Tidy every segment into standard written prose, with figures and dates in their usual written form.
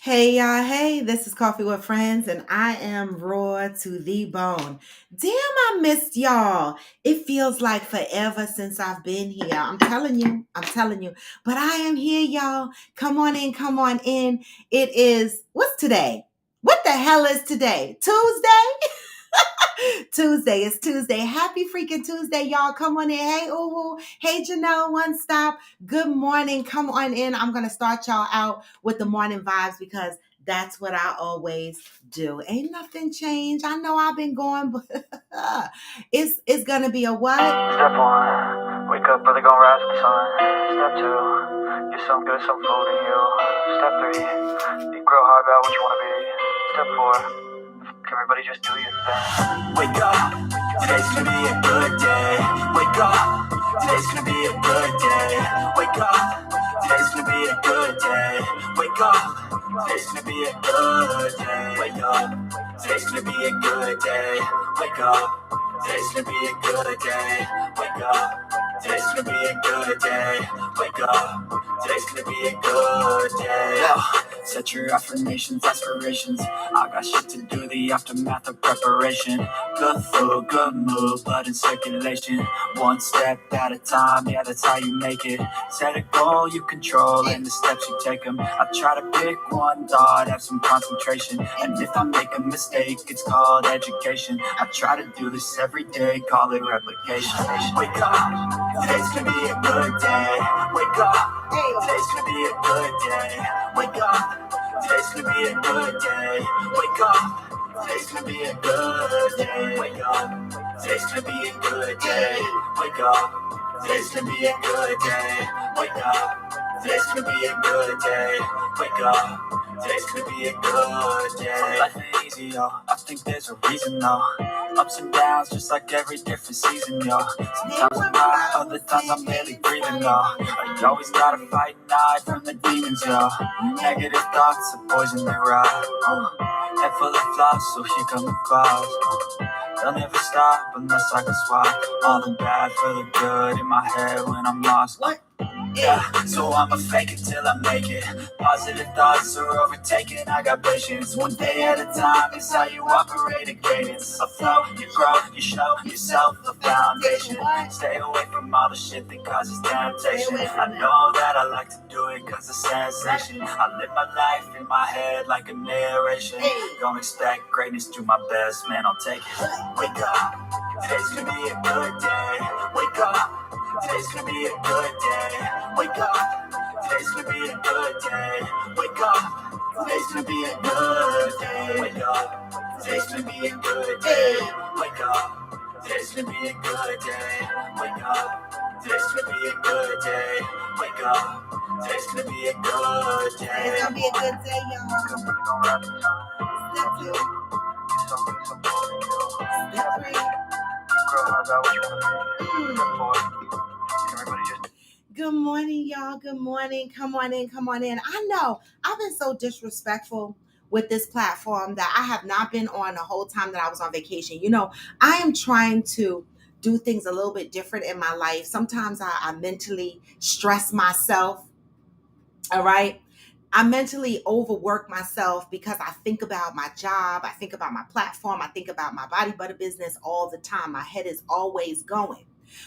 Hey y'all, hey, this is Coffee with Friends, and I am raw to the bone. Damn, I missed y'all. It feels like forever since I've been here. I'm telling you. But I am here, y'all. Come on in, come on in. It is, what's today? What the hell is today? Tuesday? Tuesday. It's Tuesday. Happy freaking Tuesday, y'all. Come on in. Hey, Uwu. Hey, Janelle, One Stop. Good morning. Come on in. I'm going to start y'all out with the morning vibes because that's what I always do. Ain't nothing changed. I know I've been going, but it's going to be a what? Step one, wake up early, gonna rise with the sun. Step two, get some good, some food in you. Step three, think real hard about what you wanna be. Step four, everybody just do your thing. Wake up, today's gonna be a good day. Wake up, today's gonna be a good day. Wake up, today's gonna be a good day. Wake up, today's gonna be a good day. Wake up, today's gonna be a good day. Wake up. Today's gonna be a good day. Wake up. Today's gonna be a good day. Wake up. Today's gonna be a good day. Yeah. Set your affirmations, aspirations. I got shit to do, the aftermath of preparation. Good food, good mood, blood in circulation. One step at a time, yeah, that's how you make it. Set a goal you control and the steps you take them. I try to pick one thought, have some concentration. And if I make a mistake, it's called education. I try to do this every day, call it replication. Wake up, today's gonna be a good day. Wake up, today's gonna be a good day. Wake up, today's gonna be a good day. Wake up, today's gonna be a good day. Wake up, today's gonna be a good day. Wake up, today's gonna be a good day. Wake up, today's gonna be a good day. Wake up, today's gonna be a good day. Some life ain't easy, yo. I think there's a reason, though. Ups and downs, just like every different season, yo. Sometimes I'm high, other times I'm barely breathing, yo. But you always gotta fight and hide from the demons, yo. Negative thoughts are poison, they ride. Head full of flies, so here come the clouds. They'll never stop unless I can swap all the bad for the good in my head when I'm lost. What? Yeah, so I'ma fake it till I make it. Positive thoughts are overtaken, I got patience. One day at a time is how you operate a cadence. A flow, you grow, you show yourself a foundation. Stay away from all the shit that causes temptation. I know that I like to do it cause it's sensation. I live my life in my head like a narration. Don't expect greatness, do my best, man, I'll take it. Wake up, today's gonna be a good day. Wake up. Today's gonna be a good day. Wake up. Today's gonna be a good day. Wake up. Today's gonna be a good day. Wake up. Today's gonna be a good day. Wake up. Today's gonna be a good day. Wake up. Today's gonna be a good day. Wake up. Today's gonna be a good day. It's going to be a good day, y'all. Step two. Step three. Good morning, y'all. Good morning. Come on in. Come on in. I know I've been so disrespectful with this platform that I have not been on the whole time that I was on vacation. You know, I am trying to do things a little bit different in my life. Sometimes I mentally stress myself. All right. I mentally overwork myself because I think about my job. I think about my platform. I think about my body butter business all the time. My head is always going.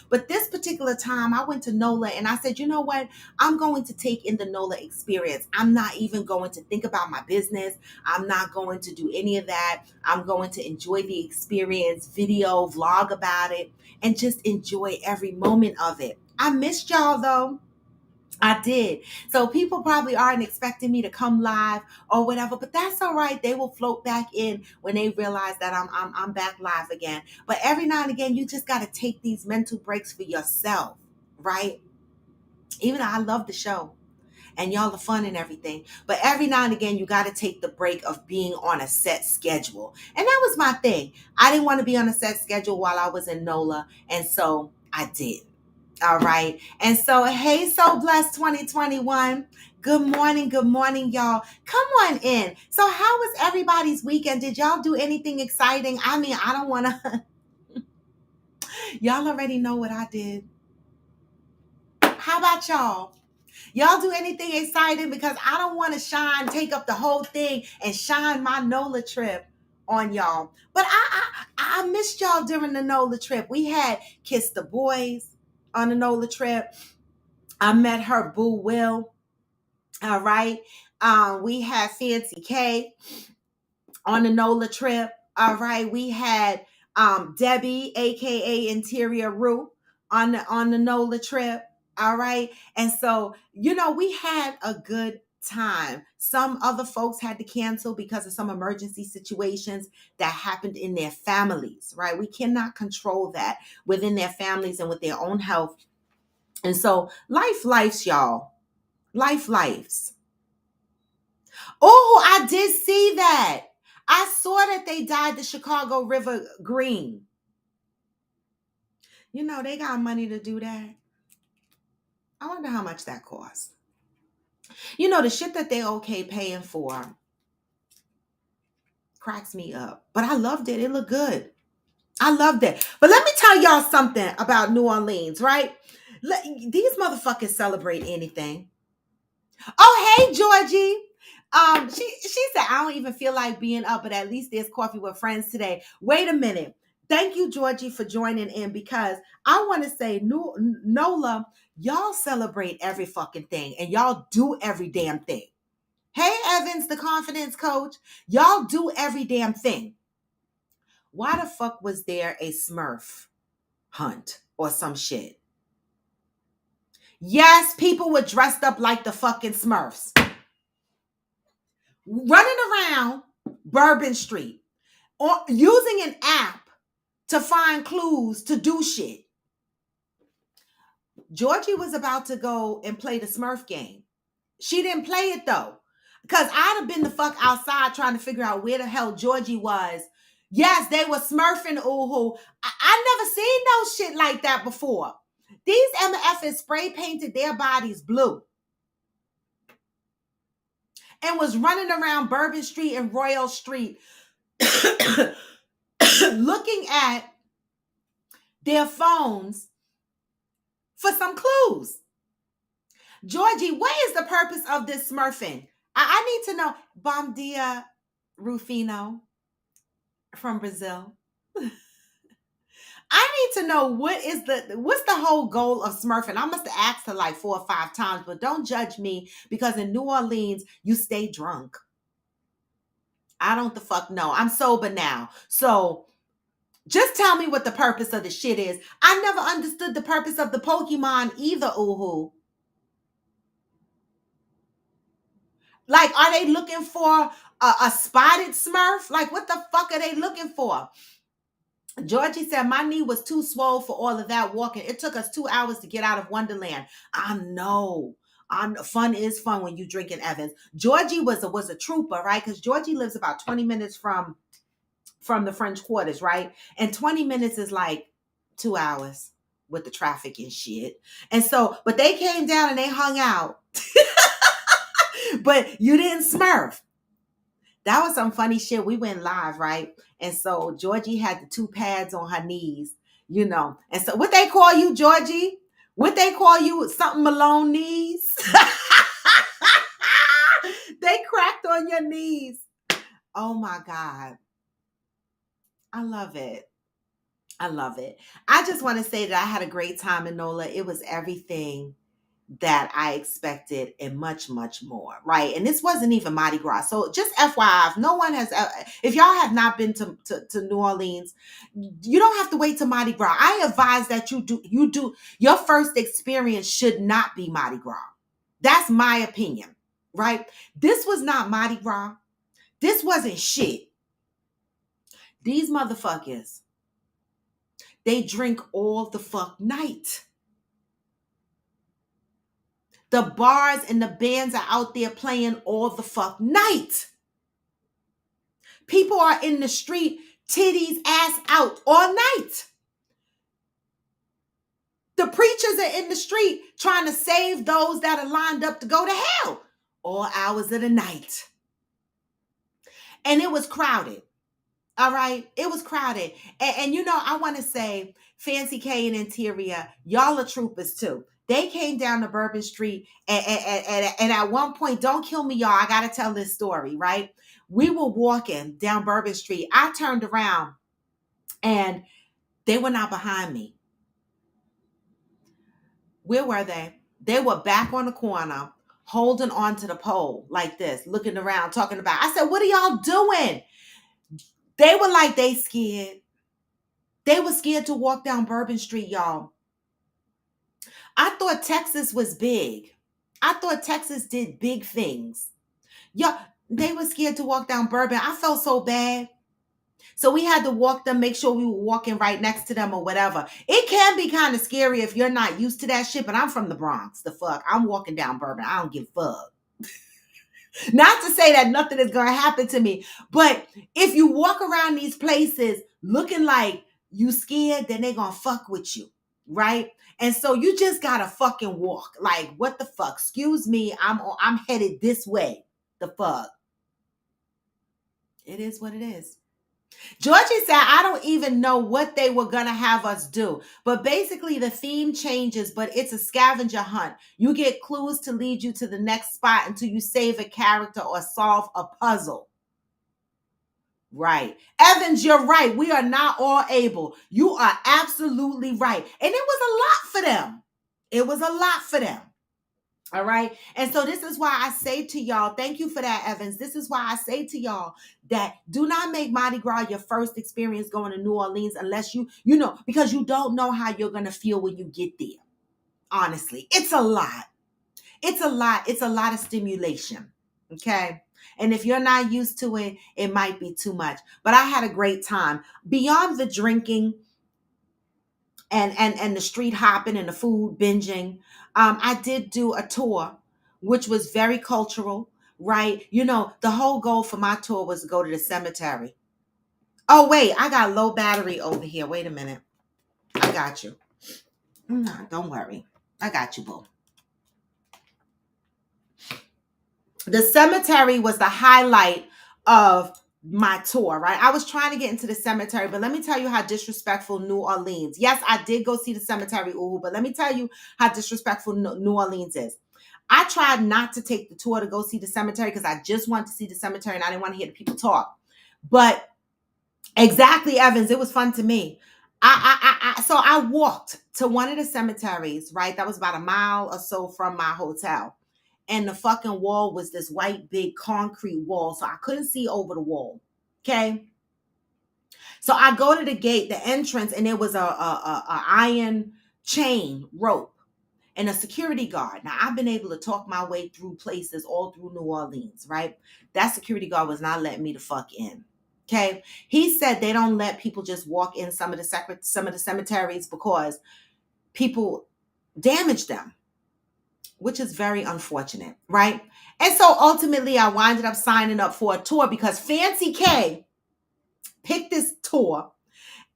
But this particular time, I went to NOLA and I said, you know what? I'm going to take in the NOLA experience. I'm not even going to think about my business. I'm not going to do any of that. I'm going to enjoy the experience, video, vlog about it, and just enjoy every moment of it. I missed y'all though. I did. So people probably aren't expecting me to come live or whatever, but that's all right. They will float back in when they realize that I'm back live again. But every now and again, you just got to take these mental breaks for yourself, right? Even though I love the show and y'all are fun and everything, but every now and again, you got to take the break of being on a set schedule. And that was my thing. I didn't want to be on a set schedule while I was in NOLA, and so I did. All right. And so, hey, So Blessed 2021. Good morning, y'all. Come on in. So, how was everybody's weekend? Did y'all do anything exciting? I mean, I don't want to. Y'all already know what I did. How about y'all? Y'all do anything exciting? Because I don't want to take up the whole thing and shine my NOLA trip on y'all. But I missed y'all during the NOLA trip. We had Kiss the Boys on the NOLA trip. I met her boo Will. All right. We had Fancy K on the NOLA trip. All right. We had Debbie, aka Interior Rue, on the NOLA trip. All right. And so, we had a good time. Some other folks had to cancel because of some emergency situations that happened in their families, right? We cannot control that within their families and with their own health. And so life's, y'all. Life's. Oh, I did see that. I saw that they dyed the Chicago River green. They got money to do that. I wonder how much that costs. The shit that they okay paying for cracks me up. But I loved it. It looked good. I loved it. But let me tell y'all something about New Orleans, right? These motherfuckers celebrate anything. Oh, hey, Georgie. She said, I don't even feel like being up, but at least there's coffee with friends today. Wait a minute. Thank you, Georgie, for joining in, because I want to say, NOLA, y'all celebrate every fucking thing and y'all do every damn thing. Hey, Evans, the confidence coach, y'all do every damn thing. Why the fuck was there a Smurf hunt or some shit? Yes, people were dressed up like the fucking Smurfs, running around Bourbon Street or using an app to find clues to do shit. Georgie was about to go and play the Smurf game. She didn't play it though, because I'd have been the fuck outside trying to figure out where the hell Georgie was. Yes, they were smurfing. Ooh, I never seen no shit like that before. These MFs spray painted their bodies blue and was running around Bourbon Street and Royal Street looking at their phones for some clues. Georgie, what is the purpose of this smurfing? I need to know. Bom dia, Rufino from Brazil. I need to know what's the whole goal of smurfing. I must have asked her like 4 or 5 times, but don't judge me, because in New Orleans, you stay drunk. I don't the fuck know. I'm sober now. So just tell me what the purpose of the shit is. I never understood the purpose of the Pokemon either, ooh. Like, are they looking for a spotted Smurf? Like, what the fuck are they looking for? Georgie said, my knee was too swole for all of that walking. It took us 2 hours to get out of Wonderland. I know. Fun is fun when you drinking, Evans. Georgie was a trooper, right? Because Georgie lives about 20 minutes from the French Quarters, right? And 20 minutes is like 2 hours with the traffic and shit. And so, but they came down and they hung out. But you didn't smurf. That was some funny shit. We went live, right? And so Georgie had the 2 pads on her knees, And so what they call you, Georgie? What they call you? Something Malone knees? They cracked on your knees. Oh my God. I love it. I love it. I just want to say that I had a great time in NOLA. It was everything that I expected and much, much more, right? And this wasn't even Mardi Gras. So just FYI, if no one has, if y'all have not been to New Orleans, you don't have to wait till Mardi Gras. I advise that you do, your first experience should not be Mardi Gras. That's my opinion, right? This was not Mardi Gras. This wasn't shit. These motherfuckers, they drink all the fuck night. The bars and the bands are out there playing all the fuck night. People are in the street, titties, ass out all night. The preachers are in the street trying to save those that are lined up to go to hell all hours of the night. And it was crowded. All right. It was crowded. And I want to say, Fancy K and Interior, y'all are troopers too. They came down to Bourbon Street, and at one point, don't kill me, y'all. I got to tell this story, right? We were walking down Bourbon Street. I turned around, and they were not behind me. Where were they? They were back on the corner, holding on to the pole like this, looking around, talking about. I said, "What are y'all doing?" They were like, they scared. They were scared to walk down Bourbon Street, y'all. I thought Texas was big. I thought Texas did big things. Y'all, they were scared to walk down Bourbon. I felt so bad. So we had to walk them, make sure we were walking right next to them or whatever. It can be kind of scary if you're not used to that shit, but I'm from the Bronx. The fuck? I'm walking down Bourbon. I don't give a fuck. Not to say that nothing is going to happen to me, but if you walk around these places looking like you scared, then they're going to fuck with you, right? And so you just got to fucking walk. Like, what the fuck? Excuse me, I'm headed this way. The fuck? It is what it is. Georgie said, I don't even know what they were going to have us do. But basically, the theme changes, but it's a scavenger hunt. You get clues to lead you to the next spot until you save a character or solve a puzzle. Right. Evans, you're right. We are not all able. You are absolutely right. And it was a lot for them. It was a lot for them. All right. And so this is why I say to y'all, thank you for that, Evans. This is why I say to y'all that do not make Mardi Gras your first experience going to New Orleans unless you know, because you don't know how you're going to feel when you get there. Honestly, it's a lot. It's a lot. It's a lot of stimulation. Okay. And if you're not used to it, it might be too much. But I had a great time. Beyond the drinking and the street hopping and the food binging, I did do a tour, which was very cultural, right? You know, the whole goal for my tour was to go to the cemetery. Oh, wait, I got low battery over here. Wait a minute. I got you. No, don't worry. I got you, boo. The cemetery was the highlight of my tour, right? I was trying to get into the cemetery, but let me tell you how disrespectful New Orleans. Yes, I did go see the cemetery, but let me tell you how disrespectful New Orleans is. I tried not to take the tour to go see the cemetery because I just wanted to see the cemetery and I didn't want to hear the people talk. But exactly, Evans, it was fun to me. So I walked to one of the cemeteries, right? That was about a mile or so from my hotel. And the fucking wall was this white, big concrete wall. So I couldn't see over the wall. Okay. So I go to the gate, the entrance, and there was a iron chain rope and a security guard. Now, I've been able to talk my way through places all through New Orleans, right? That security guard was not letting me the fuck in. Okay. He said they don't let people just walk in some of the cemeteries because people damage them, which is very unfortunate, right? And so ultimately, I winded up signing up for a tour because Fancy K picked this tour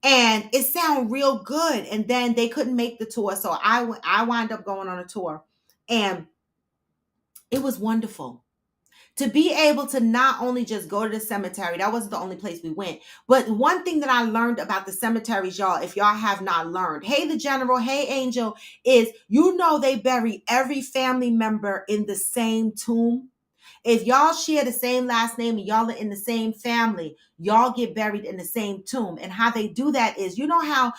and it sounded real good. And then they couldn't make the tour. So I wound up going on a tour and it was wonderful. To be able to not only just go to the cemetery, that wasn't the only place we went. But one thing that I learned about the cemeteries, y'all, if y'all have not learned, hey, the General, hey, Angel, is they bury every family member in the same tomb. If y'all share the same last name and y'all are in the same family, y'all get buried in the same tomb. And how they do that is, you know how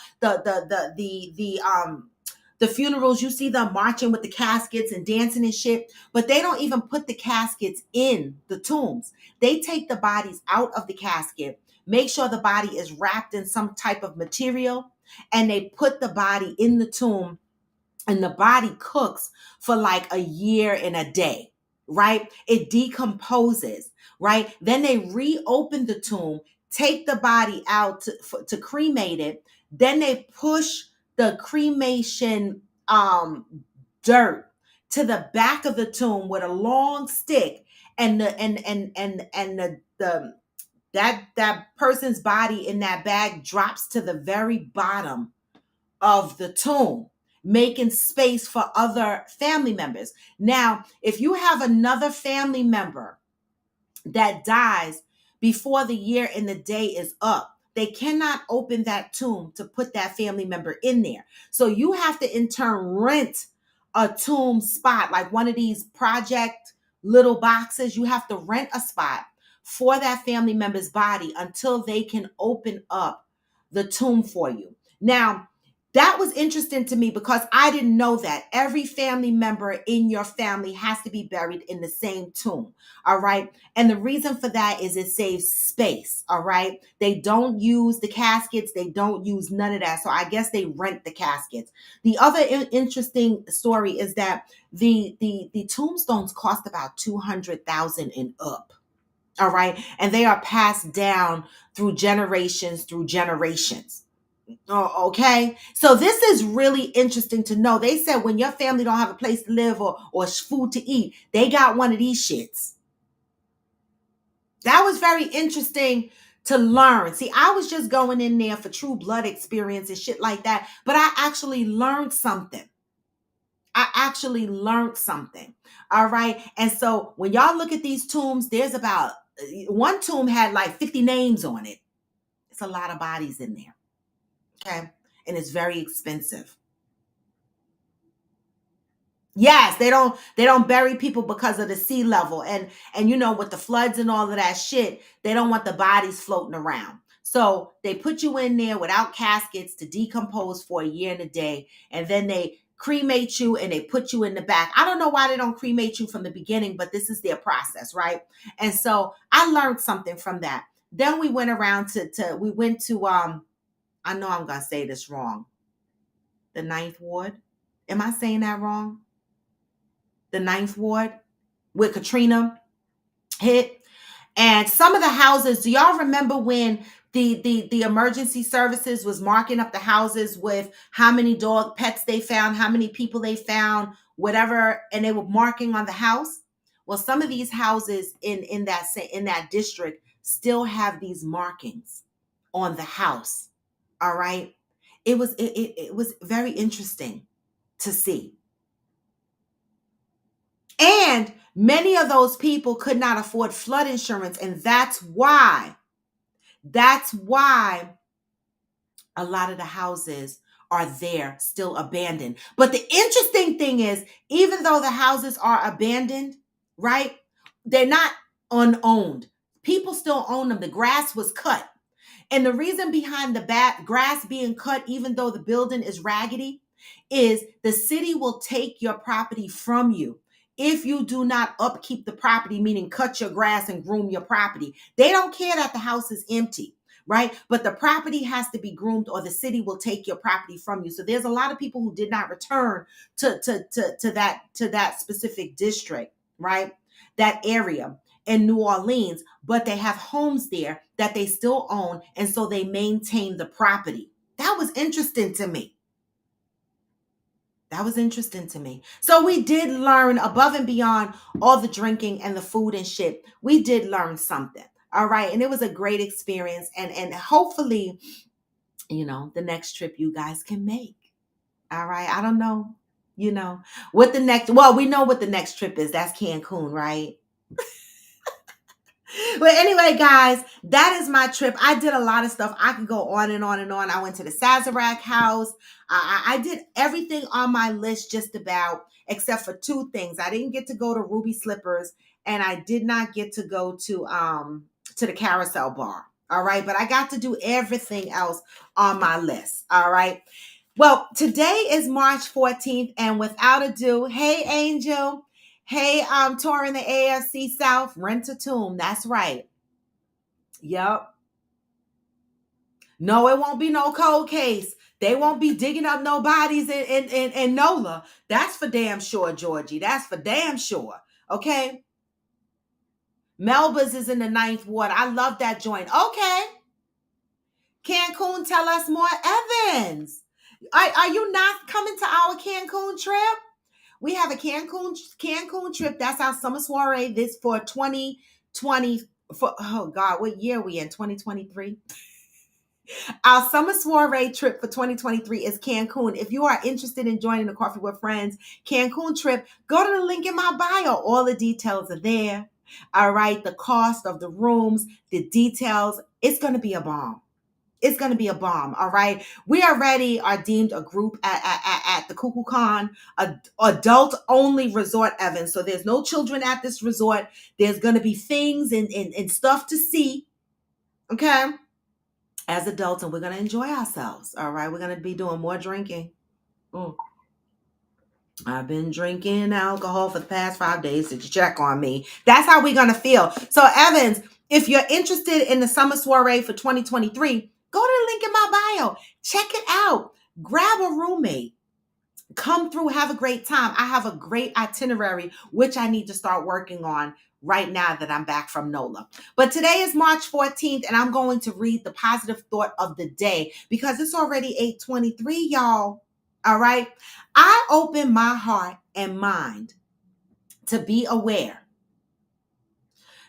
the funerals, you see them marching with the caskets and dancing and shit, but they don't even put the caskets in the tombs. They take the bodies out of the casket, make sure the body is wrapped in some type of material, and they put the body in the tomb, and the body cooks for like a year and a day, right? It decomposes, right? Then they reopen the tomb, take the body out to cremate it. Then they push the cremation dirt to the back of the tomb with a long stick, and that person's body in that bag drops to the very bottom of the tomb, making space for other family members. Now, if you have another family member that dies before the year and the day is up, they cannot open that tomb to put that family member in there. So you have to in turn rent a tomb spot, like one of these project little boxes. You have to rent a spot for that family member's body until they can open up the tomb for you. Now, that was interesting to me because I didn't know that every family member in your family has to be buried in the same tomb. All right. And the reason for that is it saves space. All right. They don't use the caskets. They don't use none of that. So I guess they rent the caskets. The other interesting story is that the tombstones cost about 200,000 and up. All right. And they are passed down through generations, Oh, okay. So this is really interesting to know. They said when your family don't have a place to live or food to eat, they got one of these shits. That was very interesting to learn. See, I was just going in there for true blood experience and shit like that, but I actually learned something. All right. And so when y'all look at these tombs, there's about one tomb had like 50 names on it. It's a lot of bodies in there. Okay. And it's very expensive. Yes, they don't bury people because of the sea level and you know with the floods and all of that shit, they don't want the bodies floating around. So they put you in there without caskets to decompose for a year and a day, and then they cremate you and they put you in the back. I don't know why they don't cremate you from the beginning, but this is their process, right? And so I learned something from that. Then we went around to we went to I know I'm gonna say this wrong. The Ninth Ward. Am I saying that wrong? The Ninth Ward with Katrina hit. And some of the houses, do y'all remember when the emergency services was marking up the houses with how many dog pets they found, how many people they found, whatever, and they were marking on the house? Well, some of these houses in that district still have these markings on the house. All right. It was very interesting to see. And many of those people could not afford flood insurance. And that's why a lot of the houses are there still abandoned. But the interesting thing is, even though the houses are abandoned, right? They're not unowned. People still own them. The grass was cut. And the reason behind the grass being cut, even though the building is raggedy, is the city will take your property from you if you do not upkeep the property, meaning cut your grass and groom your property. They don't care that the house is empty, right? But the property has to be groomed or the city will take your property from you. So there's a lot of people who did not return to that specific district, right? That area in New Orleans, but they have homes there that they still own, and so they maintain the property. That was interesting to me. So we did learn above and beyond all the drinking and the food and shit. We did learn something. All right. And it was a great experience. And hopefully, the next trip you guys can make. All right. I don't know, what the next, well, we know what the next trip is. That's Cancun, right? But anyway, guys, that is my trip. I did a lot of stuff. I could go on and on and on. I went to the Sazerac house. I did everything on my list just about, except for two things. I didn't get to go to Ruby Slippers, and I did not get to go to the Carousel Bar. All right, but I got to do everything else on my list. All right. Well, today is March 14th, and without ado, hey, Angel. Hey, I'm touring the AFC South, rent a tomb. That's right. Yep. No, it won't be no cold case. They won't be digging up no bodies in NOLA. That's for damn sure, Georgie. That's for damn sure. Okay. Melba's is in the Ninth Ward. I love that joint. Okay. Cancun, tell us more. Evans, are you not coming to our Cancun trip? We have a Cancun trip. That's our summer soiree. This for 2020. Oh God, what year are we in? 2023. Our summer soiree trip for 2023 is Cancun. If you are interested in joining the Coffee with Friends Cancun trip, go to the link in my bio. All the details are there. All right, the cost of the rooms, the details. It's going to be a bomb. It's going to be a bomb, all right? We already are deemed a group at the Kukulkan, adult-only resort, Evan. So there's no children at this resort. There's going to be things and stuff to see, okay, as adults, and we're going to enjoy ourselves, all right? We're going to be doing more drinking. I've been drinking alcohol for the past 5 days. Did you check on me? That's how we're going to feel. So, Evans, if you're interested in the summer soiree for 2023, go to the link in my bio. Check it out. Grab a roommate. Come through. Have a great time. I have a great itinerary, which I need to start working on right now that I'm back from NOLA. But today is March 14th, and I'm going to read the positive thought of the day because it's already 8:23, y'all. All right. I open my heart and mind to be aware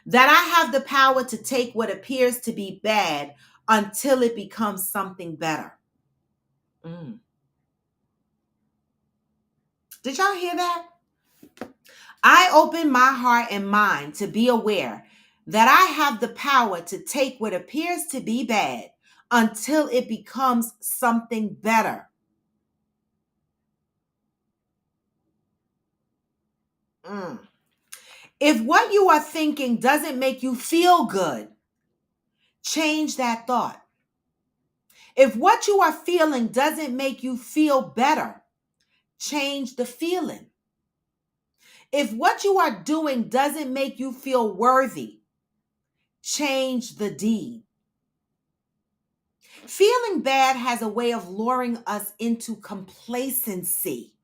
that I have the power to take what appears to be bad until it becomes something better. Did y'all hear that? I open my heart and mind to be aware that I have the power to take what appears to be bad until it becomes something better. If what you are thinking doesn't make you feel good, change that thought. If what you are feeling doesn't make you feel better, change the feeling. If what you are doing doesn't make you feel worthy, change the deed. Feeling bad has a way of luring us into complacency.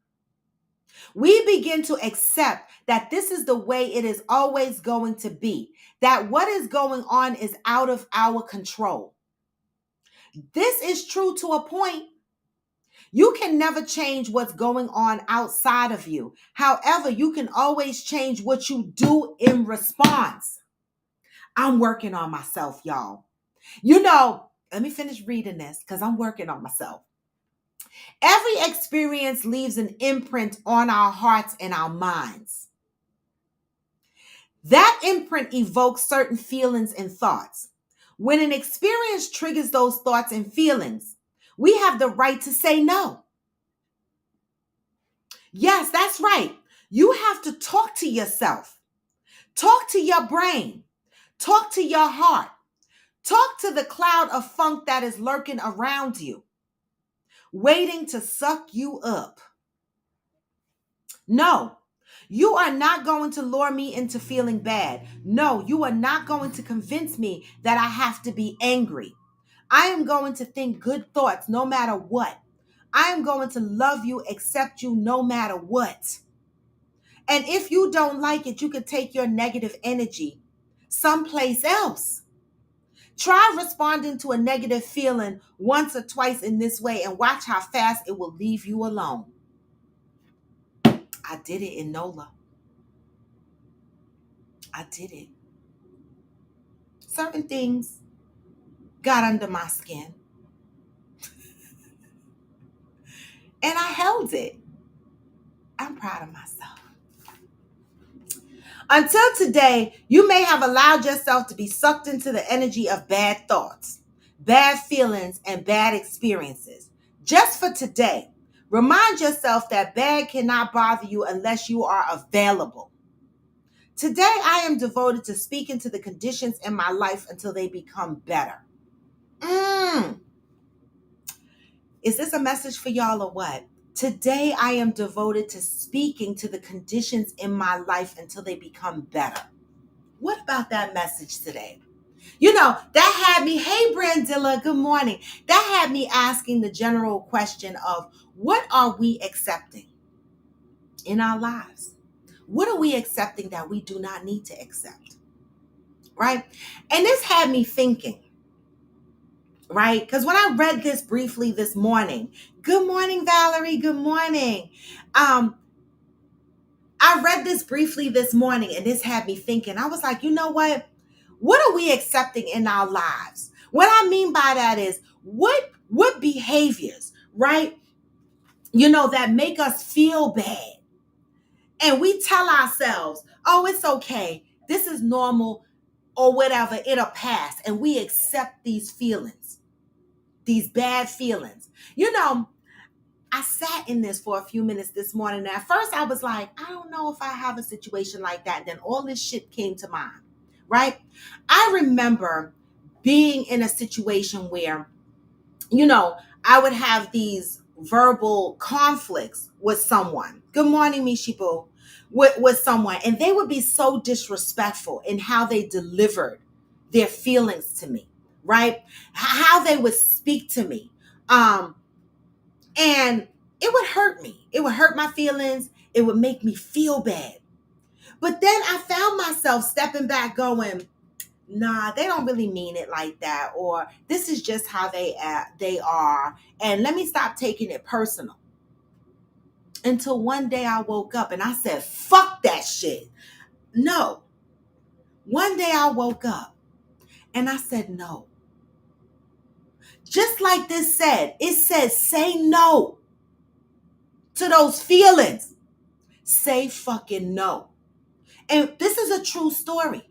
We begin to accept that this is the way it is always going to be, that what is going on is out of our control. This is true to a point. You can never change what's going on outside of you. However, you can always change what you do in response. I'm working on myself, y'all. Let me finish reading this because I'm working on myself. Every experience leaves an imprint on our hearts and our minds. That imprint evokes certain feelings and thoughts. When an experience triggers those thoughts and feelings, we have the right to say no. Yes, that's right. You have to talk to yourself. Talk to your brain. Talk to your heart. Talk to the cloud of funk that is lurking around you, waiting to suck you up. No, you are not going to lure me into feeling bad. No, you are not going to convince me that I have to be angry. I am going to think good thoughts no matter what. I am going to love you, accept you no matter what. And if you don't like it, you can take your negative energy someplace else. Try responding to a negative feeling once or twice in this way and watch how fast it will leave you alone. I did it in NOLA. I did it. Certain things got under my skin. And I held it. I'm proud of myself. Until today, you may have allowed yourself to be sucked into the energy of bad thoughts, bad feelings, and bad experiences. Just for today, remind yourself that bad cannot bother you unless you are available. Today, I am devoted to speaking to the conditions in my life until they become better. Is this a message for y'all or what? Today, I am devoted to speaking to the conditions in my life until they become better. What about that message today? That had me, hey, Brandilla, good morning. That had me asking the general question of what are we accepting in our lives? What are we accepting that we do not need to accept? Right? And this had me thinking. Right? Because when I read this briefly this morning, good morning, Valerie, good morning. I read this briefly this morning and this had me thinking. I was like, you know what? What are we accepting in our lives? What I mean by that is what behaviors, right? That make us feel bad. And we tell ourselves, oh, it's okay. This is normal or whatever. It'll pass. And we accept these feelings. these bad feelings. I sat in this for a few minutes this morning. And at first I was like, I don't know if I have a situation like that. Then all this shit came to mind, right? I remember being in a situation where, I would have these verbal conflicts with someone. Good morning, Mishipo. With someone. And they would be so disrespectful in how they delivered their feelings to me, right? How they would speak to me. And it would hurt me. It would hurt my feelings. It would make me feel bad. But then I found myself stepping back going, nah, they don't really mean it like that. Or this is just how they are. And let me stop taking it personal. Until one day I woke up and I said, fuck that shit. No. One day I woke up and I said, no. Just like this said, it says, say no to those feelings. Say fucking no. And this is a true story.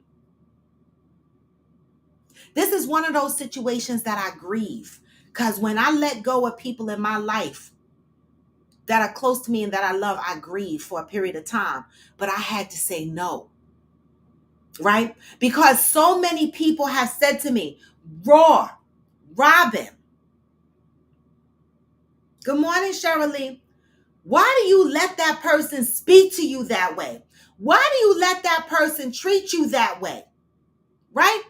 This is one of those situations that I grieve. Because when I let go of people in my life that are close to me and that I love, I grieve for a period of time. But I had to say no. Right? Because so many people have said to me, Raw, Robin. Good morning, Shirley. Why do you let that person speak to you that way? Why do you let that person treat you that way? Right?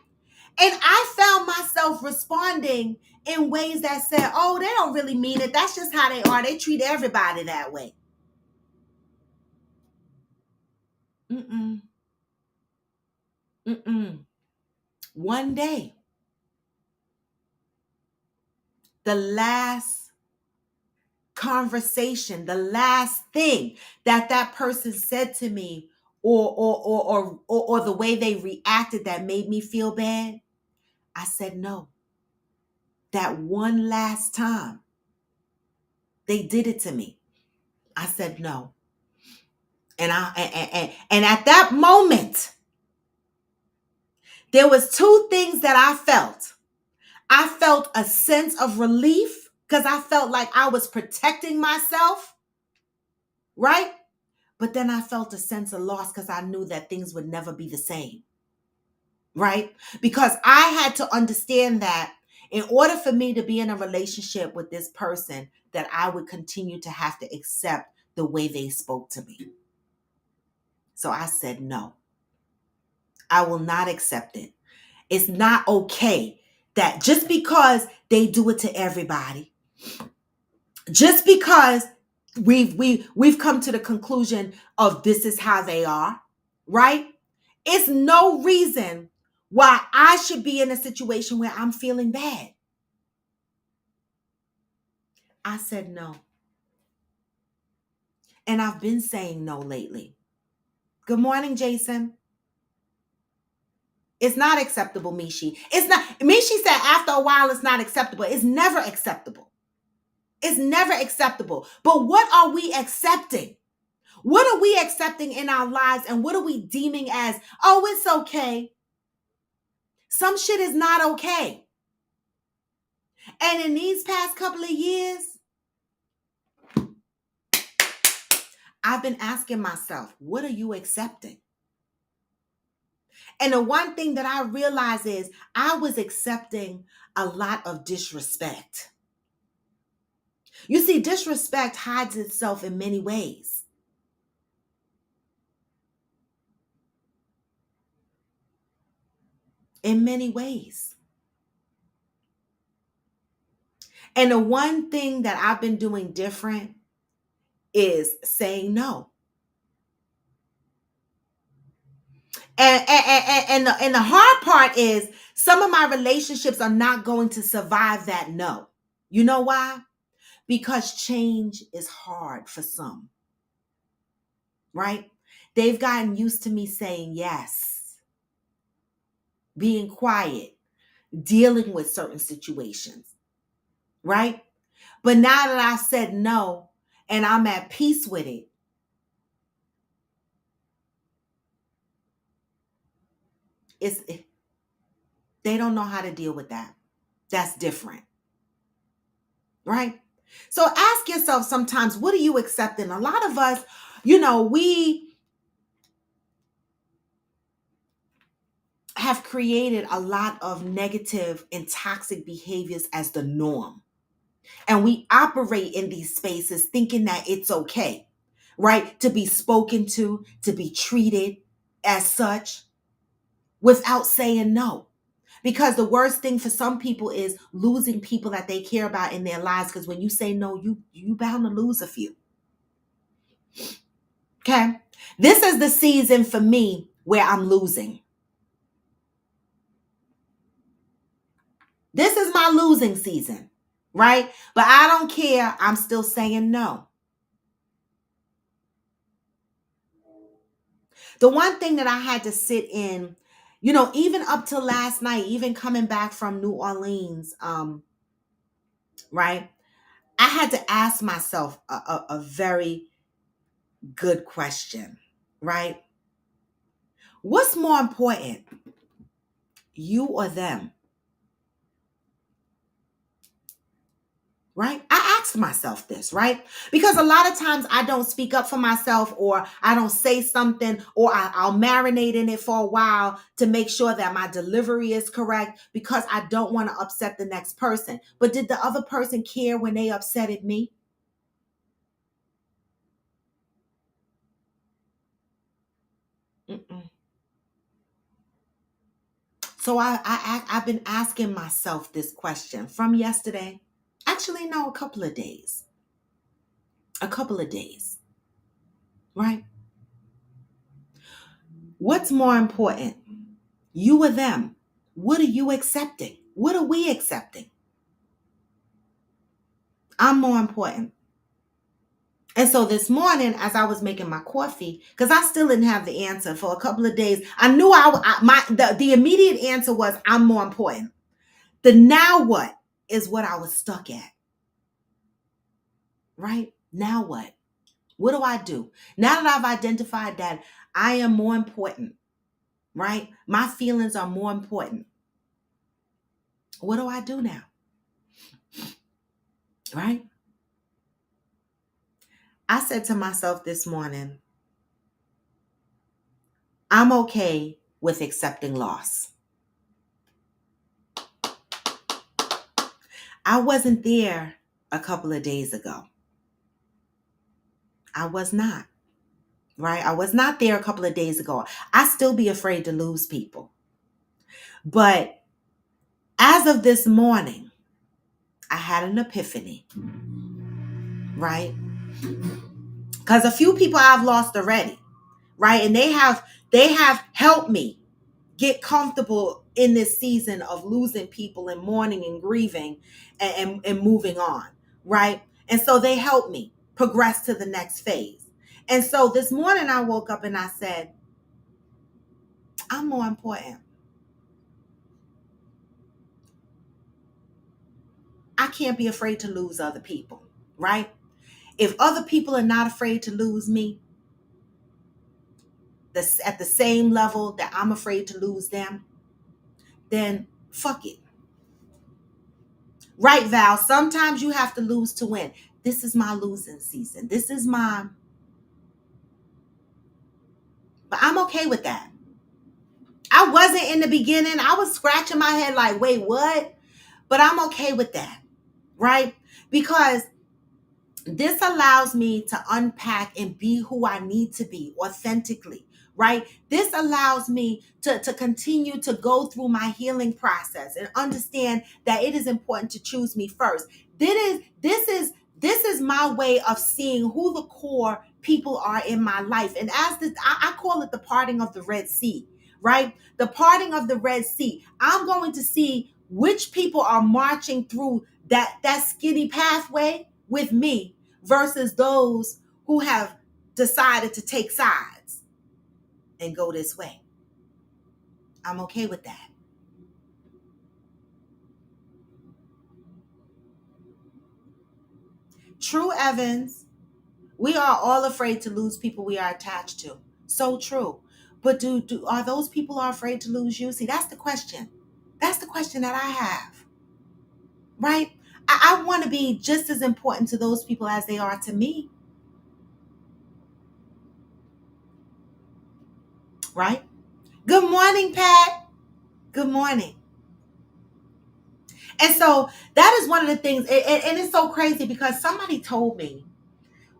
And I found myself responding in ways that said, oh, they don't really mean it. That's just how they are. They treat everybody that way. Mm-mm. Mm-mm. One day, the last conversation, the last thing that person said to me, or the way they reacted that made me feel bad, I said no. That one last time they did it to me, I said no. And at that moment, there was two things that I felt. I felt a sense of relief because I felt like I was protecting myself, right? But then I felt a sense of loss because I knew that things would never be the same, right? Because I had to understand that in order for me to be in a relationship with this person, that I would continue to have to accept the way they spoke to me. So I said, no, I will not accept it. It's not okay that just because they do it to everybody, just because we've come to the conclusion of this is how they are, right? It's no reason why I should be in a situation where I'm feeling bad. I said no. And I've been saying no lately. Good morning, Jason. It's not acceptable, Mishi. It's not. Mishi said after a while it's not acceptable. It's never acceptable. It's never acceptable. But what are we accepting? What are we accepting in our lives, and what are we deeming as, oh, it's okay? Some shit is not okay. And in these past couple of years, I've been asking myself, what are you accepting? And the one thing that I realized is I was accepting a lot of disrespect. You see, disrespect hides itself in many ways. In many ways. And the one thing that I've been doing different is saying no. And the hard part is some of my relationships are not going to survive that no. You know why? Because change is hard for some, right? They've gotten used to me saying yes, being quiet, dealing with certain situations, right? But now that I said no and I'm at peace with it, they don't know how to deal with that. That's different. right? So ask yourself sometimes, what are you accepting? A lot of us, we have created a lot of negative and toxic behaviors as the norm. And we operate in these spaces thinking that it's okay, right? To be spoken to be treated as such without saying no. Because the worst thing for some people is losing people that they care about in their lives. Because when you say no, you bound to lose a few. Okay. This is the season for me where I'm losing. This is my losing season, right? But I don't care. I'm still saying no. The one thing that I had to sit in, even up till last night, even coming back from New Orleans, right? I had to ask myself a very good question, right? What's more important, you or them? Right? I asked myself this, right? Because a lot of times I don't speak up for myself, or I don't say something, or I'll marinate in it for a while to make sure that my delivery is correct because I don't want to upset the next person. But did the other person care when they upsetted me? Mm-mm. So I've been asking myself this question from yesterday. Actually, no, a couple of days. A couple of days, right? What's more important, you or them? What are you accepting? What are we accepting? I'm more important. And so this morning, as I was making my coffee, because I still didn't have the answer for a couple of days, I knew the immediate answer was I'm more important. The now what is what I was stuck at, right? Now what? What do I do? Now that I've identified that I am more important, right? My feelings are more important. What do I do now? Right? I said to myself this morning, I'm okay with accepting loss. I wasn't there a couple of days ago. I was not, right? I was not there a couple of days ago. I still be afraid to lose people. But as of this morning, I had an epiphany, right? Because a few people I've lost already, right? And they have helped me get comfortable in this season of losing people and mourning and grieving and moving on, right? And so they helped me progress to the next phase. And so this morning I woke up and I said, I'm more important. I can't be afraid to lose other people, right? If other people are not afraid to lose me, at the same level that I'm afraid to lose them, then fuck it. Right, Val? Sometimes you have to lose to win. This is my losing season. This is my, but I'm okay with that. I wasn't in the beginning. I was scratching my head like, wait, what? But I'm okay with that, right? Because this allows me to unpack and be who I need to be authentically, right? This allows me to continue to go through my healing process and understand that it is important to choose me first. This is my way of seeing who the core people are in my life. And as this, I call it the parting of the Red Sea, right? The parting of the Red Sea. I'm going to see which people are marching through that skinny pathway with me versus those who have decided to take sides and go this way. I'm okay with that. True, Evans, we are all afraid to lose people we are attached to. So true. But do are those people are afraid to lose you? See, that's the question. That's the question that I have. Right? I want to be just as important to those people as they are to me, right? Good morning, Pat. Good morning. And so that is one of the things, and it's so crazy because somebody told me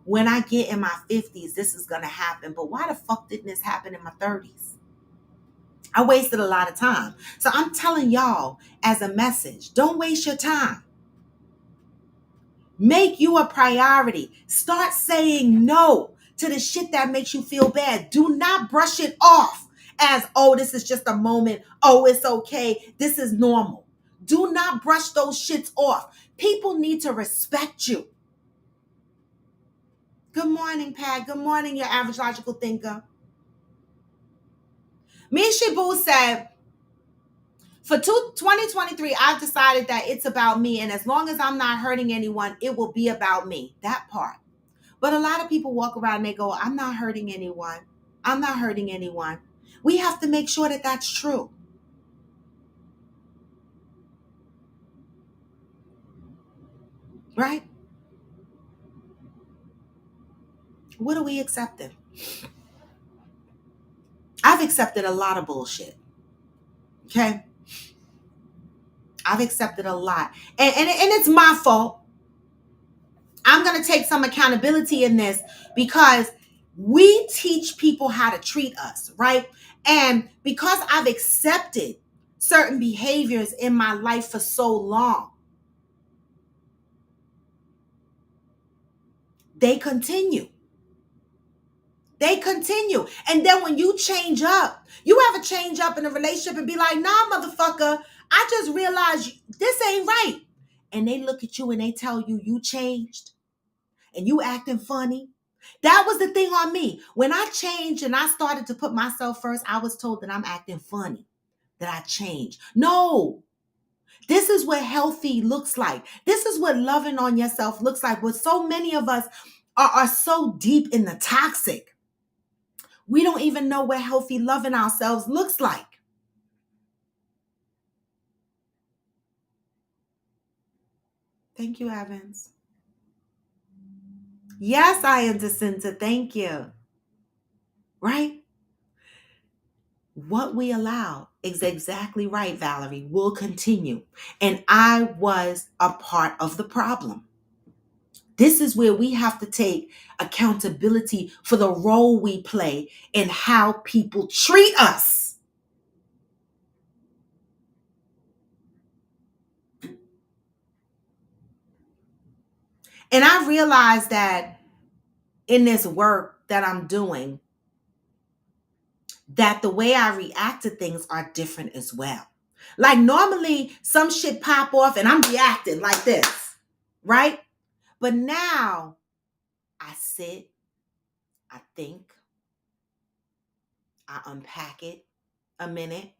when I get in my 50s, this is going to happen. But why the fuck didn't this happen in my 30s? I wasted a lot of time. So I'm telling y'all as a message, don't waste your time. Make you a priority. Start saying no to the shit that makes you feel bad. Do not brush it off as, oh, this is just a moment. Oh, it's okay. This is normal. Do not brush those shits off. People need to respect you. Good morning, Pat. Good morning, your average logical thinker. Mishi Boo said, for 2023, I've decided that it's about me. And as long as I'm not hurting anyone, it will be about me. That part. But a lot of people walk around and they go, I'm not hurting anyone. I'm not hurting anyone. We have to make sure that that's true. Right? What are we accepting? I've accepted a lot of bullshit. Okay? I've accepted a lot. And it's my fault. I'm going to take some accountability in this because we teach people how to treat us, right? And because I've accepted certain behaviors in my life for so long, they continue. They continue. And then when you change up, you ever change up in a relationship and be like, nah, motherfucker, I just realized this ain't right. And they look at you and they tell you you changed and you acting funny. That was the thing on me. When I changed and I started to put myself first, I was told that I'm acting funny, that I changed. No, this is what healthy looks like. This is what loving on yourself looks like. But so many of us are so deep in the toxic. We don't even know what healthy loving ourselves looks like. Thank you, Evans. Yes, I am Jacinta. Thank you. Right? What we allow is exactly right, Valerie. Will continue. And I was a part of the problem. This is where we have to take accountability for the role we play in how people treat us. And I realized that in this work that I'm doing, that the way I react to things are different as well. Like normally some shit pop off and I'm reacting like this, right? But now I sit, I think, I unpack it a minute,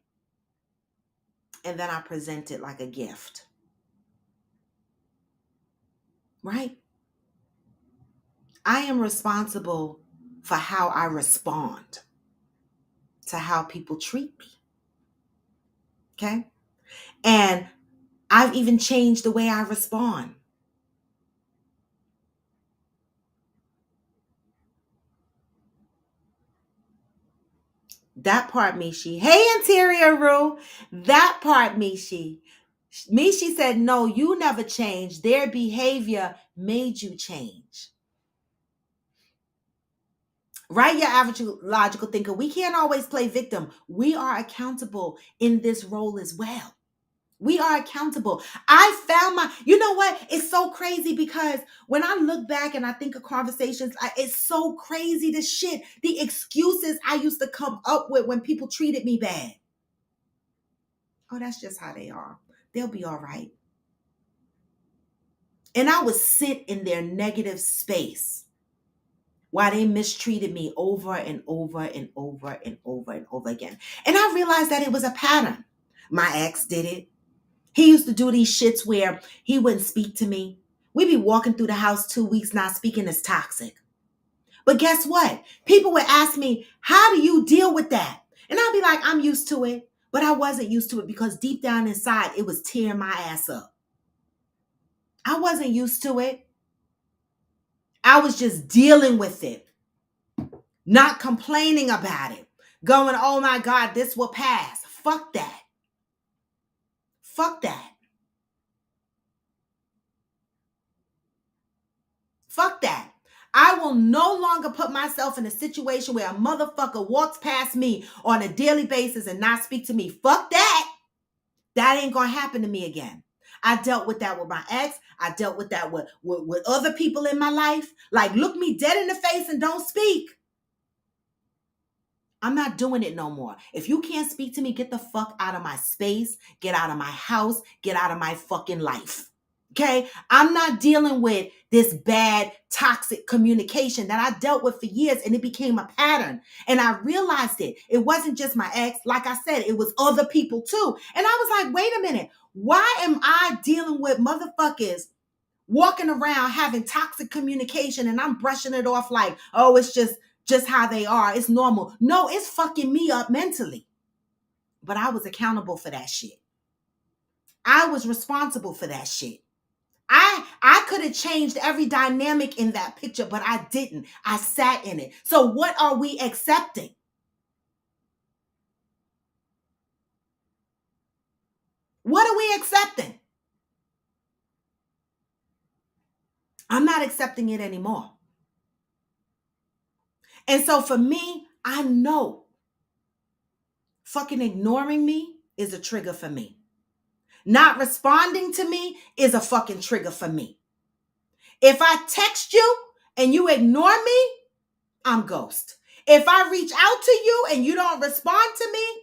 and then I present it like a gift, right? I am responsible for how I respond to how people treat me, okay? And I've even changed the way I respond. That part, Mishi. Hey, Interior Rue. That part, Mishi. Mishi said, no, you never changed. Their behavior made you change. Right, your average logical thinker. We can't always play victim. We are accountable in this role as well. We are accountable. I found you know what? It's so crazy because when I look back and I think of conversations, it's so crazy the shit, the excuses I used to come up with when people treated me bad. Oh, that's just how they are. They'll be all right. And I would sit in their negative space while they mistreated me over and over and over and over and over again. And I realized that it was a pattern. My ex did it. He used to do these shits where he wouldn't speak to me. We'd be walking through the house 2 weeks not speaking. Is toxic. But guess what? People would ask me, how do you deal with that? And I'd be like, I'm used to it. But I wasn't used to it because deep down inside, it was tearing my ass up. I wasn't used to it. I was just dealing with it, not complaining about it, going, oh my God, this will pass. Fuck that. Fuck that. Fuck that. I will no longer put myself in a situation where a motherfucker walks past me on a daily basis and not speak to me. Fuck that. That ain't gonna happen to me again. I dealt with that with my ex. I dealt with that with other people in my life. Like, look me dead in the face and don't speak. I'm not doing it no more. If you can't speak to me, get the fuck out of my space. Get out of my house. Get out of my fucking life. Okay? I'm not dealing with this bad, toxic communication that I dealt with for years, and it became a pattern. And I realized it. It wasn't just my ex. Like I said, it was other people too. And I was like, wait a minute. Why am I dealing with motherfuckers walking around having toxic communication and I'm brushing it off like, oh, it's just how they are. It's normal. No, it's fucking me up mentally. But I was accountable for that shit. I was responsible for that shit. I could have changed every dynamic in that picture, but I didn't. I sat in it. So what are we accepting? What are we accepting? I'm not accepting it anymore. And so for me, I know fucking ignoring me is a trigger for me. Not responding to me is a fucking trigger for me. If I text you and you ignore me, I'm ghost. If I reach out to you and you don't respond to me,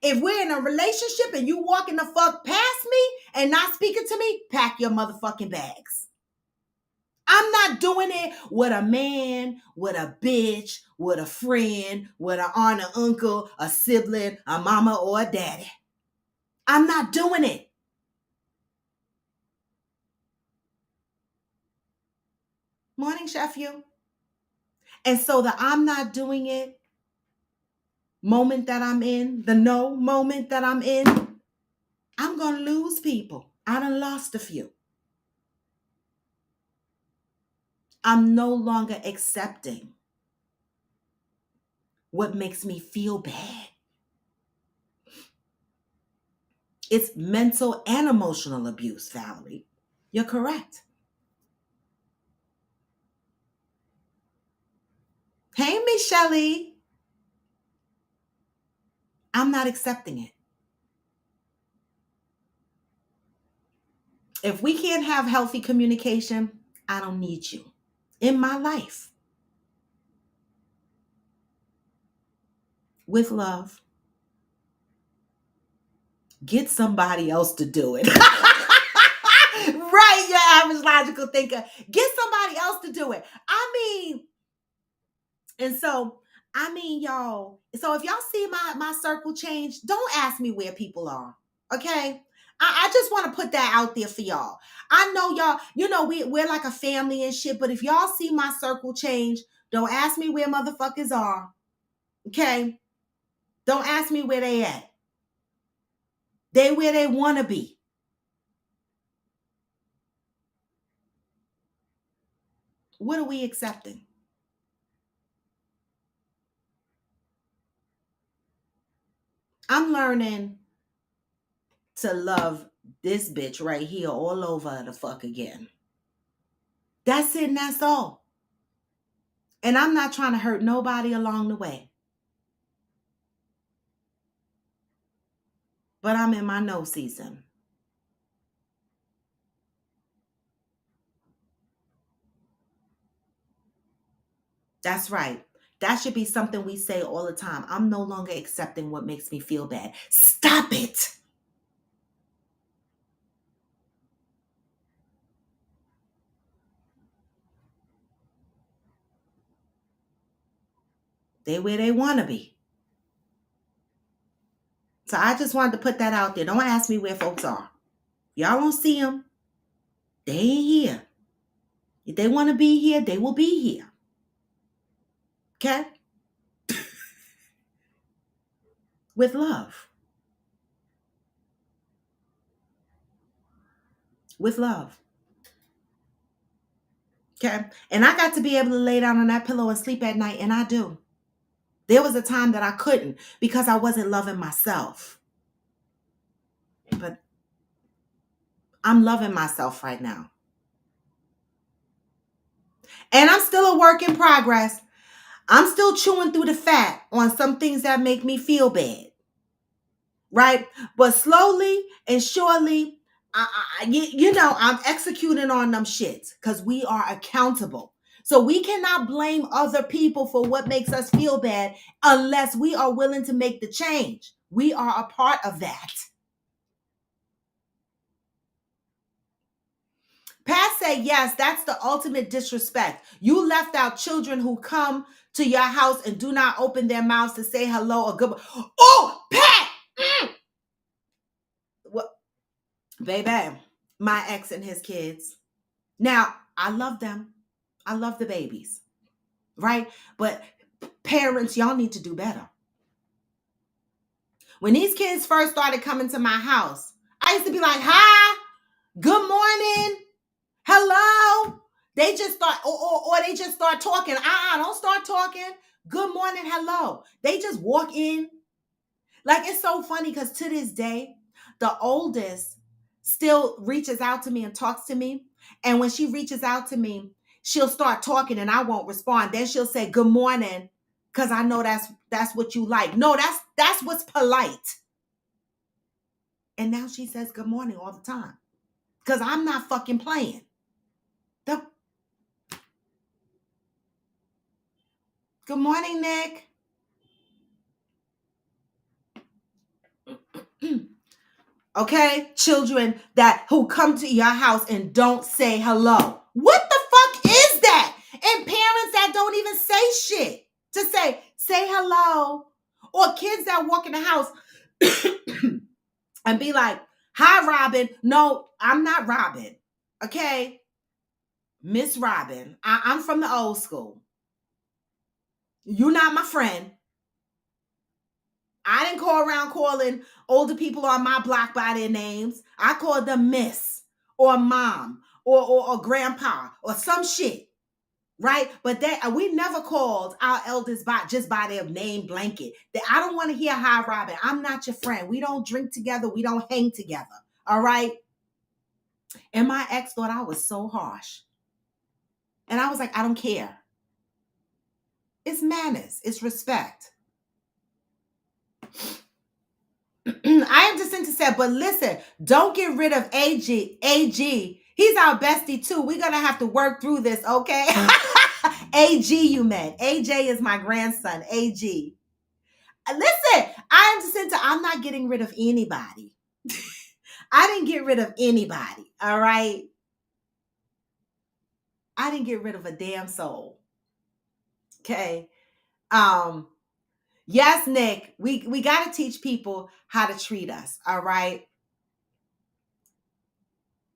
if we're in a relationship and you walking the fuck past me and not speaking to me, pack your motherfucking bags. I'm not doing it with a man, with a bitch, with a friend, with an aunt, or uncle, a sibling, a mama, or a daddy. I'm not doing it. Morning, Chef you. And so the I'm not doing it moment that I'm in, the no moment that I'm in, I'm going to lose people. I done lost a few. I'm no longer accepting what makes me feel bad. It's mental and emotional abuse, Valerie. You're correct. Hey, Miss Shelley. I'm not accepting it. If we can't have healthy communication, I don't need you in my life. With love. Get somebody else to do it. Right, your average logical thinker. Get somebody else to do it. Y'all, so if y'all see my circle change, don't ask me where people are. Okay? I just want to put that out there for y'all. I know y'all, we're like a family and shit, but if y'all see my circle change, don't ask me where motherfuckers are. Okay? Don't ask me where they at. They where they want to be. What are we accepting? I'm learning to love this bitch right here all over the fuck again. That's it and that's all. And I'm not trying to hurt nobody along the way. But I'm in my no season. That's right. That should be something we say all the time. I'm no longer accepting what makes me feel bad. Stop it. They where they want to be. So I just wanted to put that out there. Don't ask me where folks are. Y'all don't see them. They ain't here. If they want to be here, they will be here. Okay? With love. With love. Okay. And I got to be able to lay down on that pillow and sleep at night. And I do. There was a time that I couldn't because I wasn't loving myself. But I'm loving myself right now. And I'm still a work in progress. I'm still chewing through the fat on some things that make me feel bad. Right? But slowly and surely, I'm executing on them shits because we are accountable. So we cannot blame other people for what makes us feel bad unless we are willing to make the change. We are a part of that. Pat said, yes, that's the ultimate disrespect. You left out children who come to your house and do not open their mouths to say hello or goodbye. Oh, Pat! What, baby, my ex and his kids. Now, I love them. I love the babies, right? But parents, y'all need to do better. When these kids first started coming to my house, I used to be like, hi, good morning, hello. They just start, or they just start talking. Don't start talking. Good morning, hello. They just walk in. Like, it's so funny because to this day, the oldest still reaches out to me and talks to me. And when she reaches out to me, she'll start talking and I won't respond. Then she'll say, good morning, because I know that's what you like. No, that's what's polite. And now she says good morning all the time because I'm not fucking playing. Good morning, Nick. Okay, children who come to your house and don't say hello. What the fuck is that? And parents that don't even say shit to say hello. Or kids that walk in the house and be like, hi, Robin. No, I'm not Robin. Okay? Miss Robin. I'm from the old school. You're not my friend. I didn't go around calling older people on my block by their names. I called them Miss or Mom or Grandpa or some shit, right? But we never called our elders just by their name blanket. I don't want to hear hi, Robin. I'm not your friend. We don't drink together. We don't hang together. All right? And my ex thought I was so harsh. And I was like, I don't care. It's manners. It's respect. I am just to say, but listen, don't get rid of AG. He's our bestie too. We're going to have to work through this, okay? AG, you meant. AJ is my grandson, AG. Listen, I am just I'm not getting rid of anybody. I didn't get rid of anybody, all right? I didn't get rid of a damn soul. Okay? Yes, Nick, we got to teach people how to treat us, all right?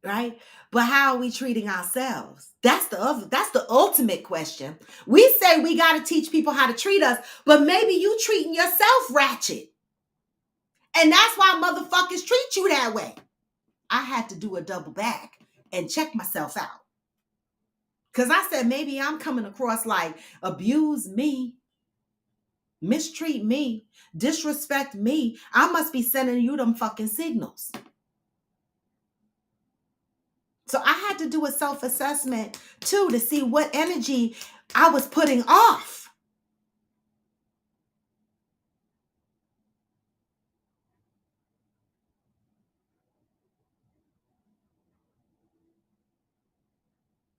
Right? But how are we treating ourselves? That's the ultimate question. We say we got to teach people how to treat us, but maybe you treating yourself ratchet. And that's why motherfuckers treat you that way. I had to do a double back and check myself out. Because I said, maybe I'm coming across like abuse me, mistreat me, disrespect me. I must be sending you them fucking signals. So I had to do a self-assessment too to see what energy I was putting off.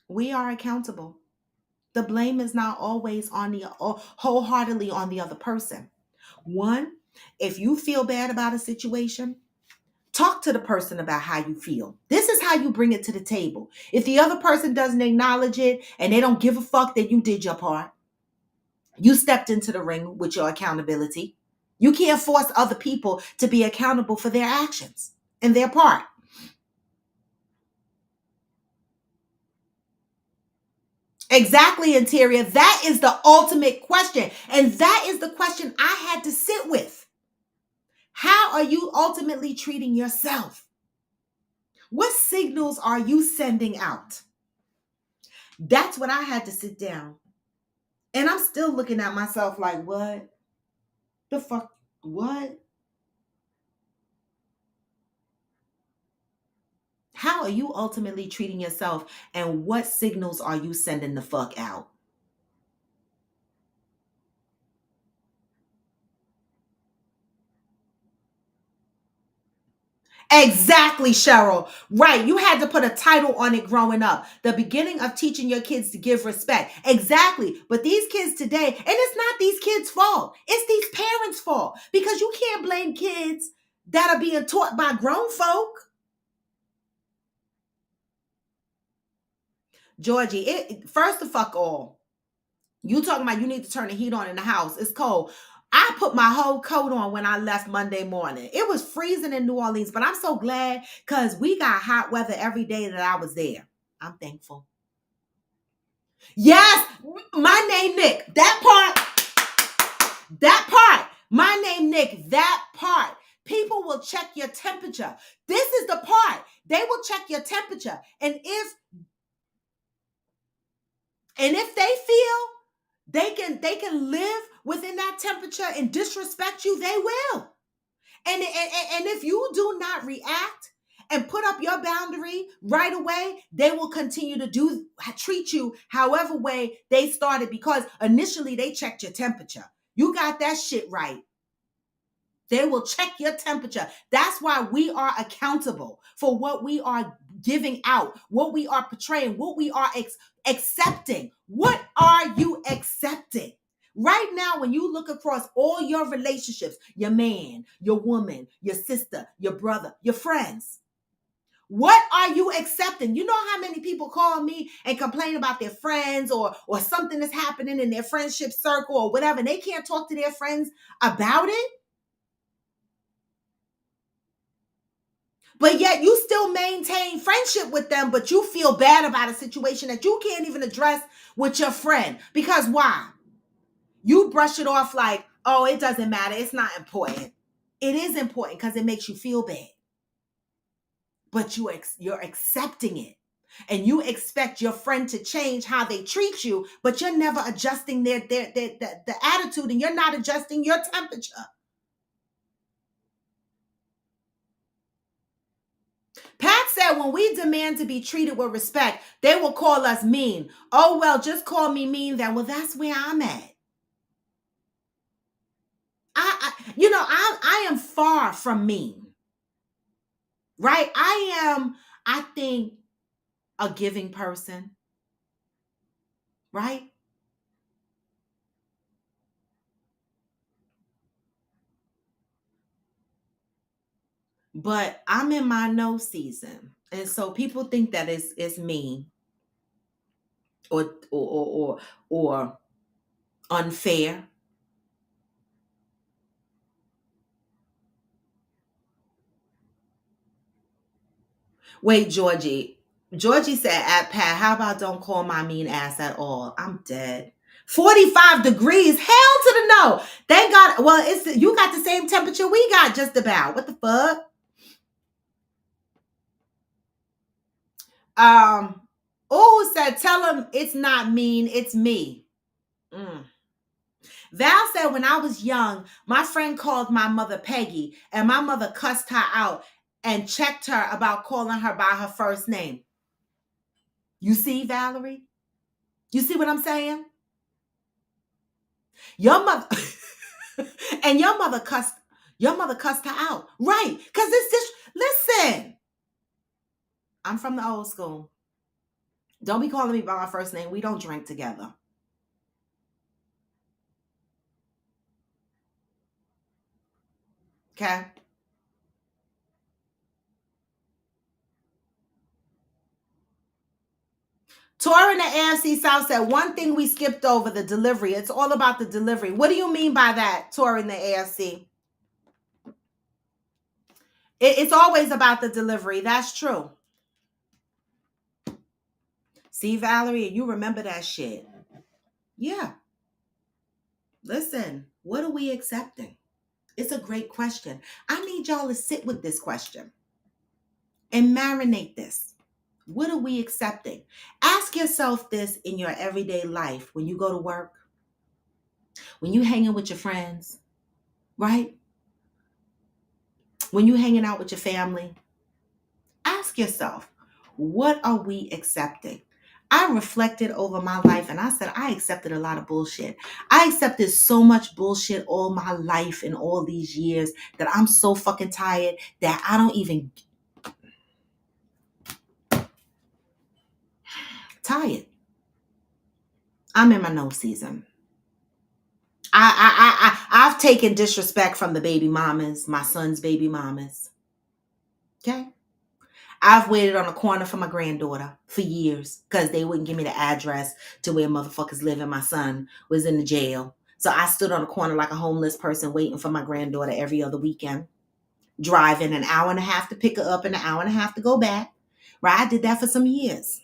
We are accountable. The blame is not always wholeheartedly on the other person. One, if you feel bad about a situation, talk to the person about how you feel. This is how you bring it to the table. If the other person doesn't acknowledge it and they don't give a fuck that you did your part, you stepped into the ring with your accountability. You can't force other people to be accountable for their actions and their part. Exactly, Interior. That is the ultimate question. And that is the question I had to sit with. How are you ultimately treating yourself? What signals are you sending out? That's what I had to sit down. And I'm still looking at myself like, what the fuck? What? How are you ultimately treating yourself? And what signals are you sending the fuck out? Exactly, Cheryl. Right. You had to put a title on it growing up. The beginning of teaching your kids to give respect. Exactly. But these kids today, and it's not these kids' fault, it's these parents' fault. Because you can't blame kids that are being taught by grown folk. Georgie, first of all, you talking about you need to turn the heat on in the house. It's cold. I put my whole coat on when I left Monday morning. It was freezing in New Orleans, but I'm so glad because we got hot weather every day that I was there. I'm thankful. Yes, my name Nick. That part. My name Nick. That part. People will check your temperature. This is the part. They will check your temperature. And if they feel they can live within that temperature and disrespect you, they will. And if you do not react and put up your boundary right away, they will continue to treat you however way they started, because initially they checked your temperature. You got that shit right. They will check your temperature. That's why we are accountable for what we are giving out, what we are portraying, what we are accepting. What are you accepting? Right now, when you look across all your relationships, your man, your woman, your sister, your brother, your friends, what are you accepting? You know how many people call me and complain about their friends or something that's happening in their friendship circle or whatever, and they can't talk to their friends about it? But yet you still maintain friendship with them, but you feel bad about a situation that you can't even address with your friend. Because why? You brush it off like, oh, it doesn't matter. It's not important. It is important because it makes you feel bad. But you're accepting it. And you expect your friend to change how they treat you, but you're never adjusting the attitude, and you're not adjusting your temperature. Pat said when we demand to be treated with respect, they will call us mean. Oh, well, just call me mean then. Well, that's where I'm at. I am far from mean, right? I think, a giving person, right? But I'm in my no season. And so people think that it's mean or unfair. Wait, Georgie. Georgie said at Pat, how about don't call my mean ass at all? I'm dead. 45 degrees. Hell to the no. Thank God. Well, you got the same temperature we got just about. What the fuck? Oh, said, tell him it's not mean, it's me. Val said, when I was young, my friend called my mother Peggy, and my mother cussed her out and checked her about calling her by her first name. You see, Valerie? You see what I'm saying? Your mother and your mother cussed her out. Right. Because it's just, listen, I'm from the old school. Don't be calling me by my first name. We don't drink together. Okay? Tori in the AFC South said, one thing we skipped over, the delivery. It's all about the delivery. What do you mean by that, Tori in the AFC? It's always about the delivery. That's true. See, Valerie, you remember that shit. Yeah. Listen, what are we accepting? It's a great question. I need y'all to sit with this question and marinate this What are we accepting? Ask yourself this in your everyday life when you go to work, when you hanging with your friends, right? When you hanging out with your family. Ask yourself, what are we accepting? I reflected over my life and I said, I accepted a lot of bullshit. I accepted so much bullshit all my life and all these years that I'm so fucking tired that I don't even tired. I'm in my no season. I've taken disrespect from the baby mamas, my son's baby mamas. Okay. I've waited on a corner for my granddaughter for years because they wouldn't give me the address to where motherfuckers live and my son was in the jail. So I stood on a corner like a homeless person waiting for my granddaughter every other weekend, driving an hour and a half to pick her up and an hour and a half to go back. Right? I did that for some years.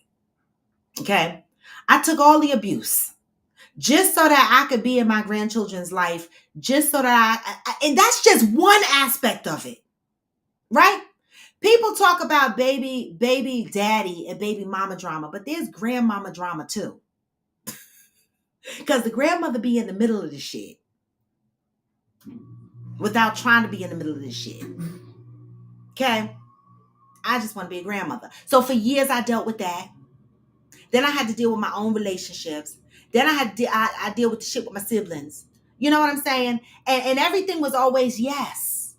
Okay. I took all the abuse just so that I could be in my grandchildren's life, just so that and that's just one aspect of it. Right? People talk about baby daddy and baby mama drama, but there's grandmama drama too. Because the grandmother be in the middle of the shit without trying to be in the middle of this shit. Okay? I just want to be a grandmother. So for years I dealt with that. Then I had to deal with my own relationships. Then I deal with the shit with my siblings. You know what I'm saying? And everything was always yes.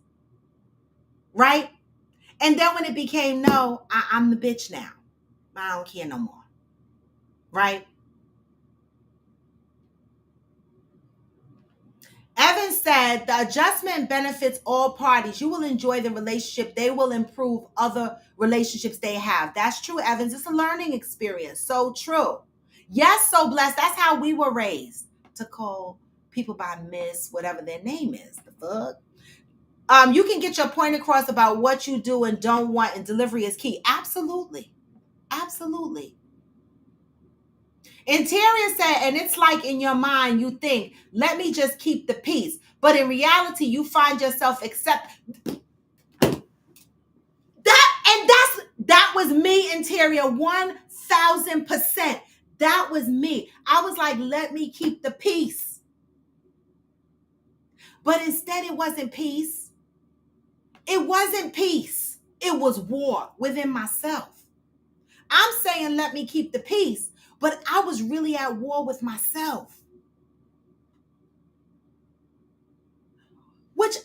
Right? And then when it became no, I'm the bitch now. I don't care no more. Right? Evan said the adjustment benefits all parties. You will enjoy the relationship. They will improve other relationships they have. That's true, Evans. It's a learning experience. So true. Yes, so blessed. That's how we were raised, to call people by miss, whatever their name is. The fuck? You can get your point across about what you do and don't want, and delivery is key. Absolutely. Absolutely. Interior said, and it's like in your mind, you think, let me just keep the peace. But in reality, you find yourself that was me, Interior, 1,000%. That was me. I was like, let me keep the peace. But instead, it wasn't peace. It wasn't peace. It was war within myself. I'm saying, let me keep the peace. But I was really at war with myself. Which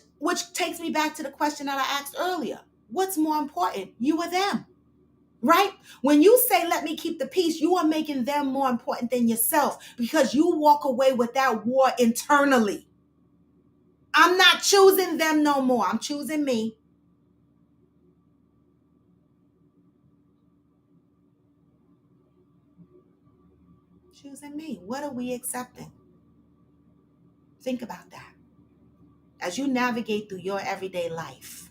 takes me back to the question that I asked earlier. What's more important, you or them? Right? When you say, let me keep the peace, you are making them more important than yourself because you walk away with that war internally. I'm not choosing them no more. I'm choosing me. Choosing me. What are we accepting? Think about that. As you navigate through your everyday life,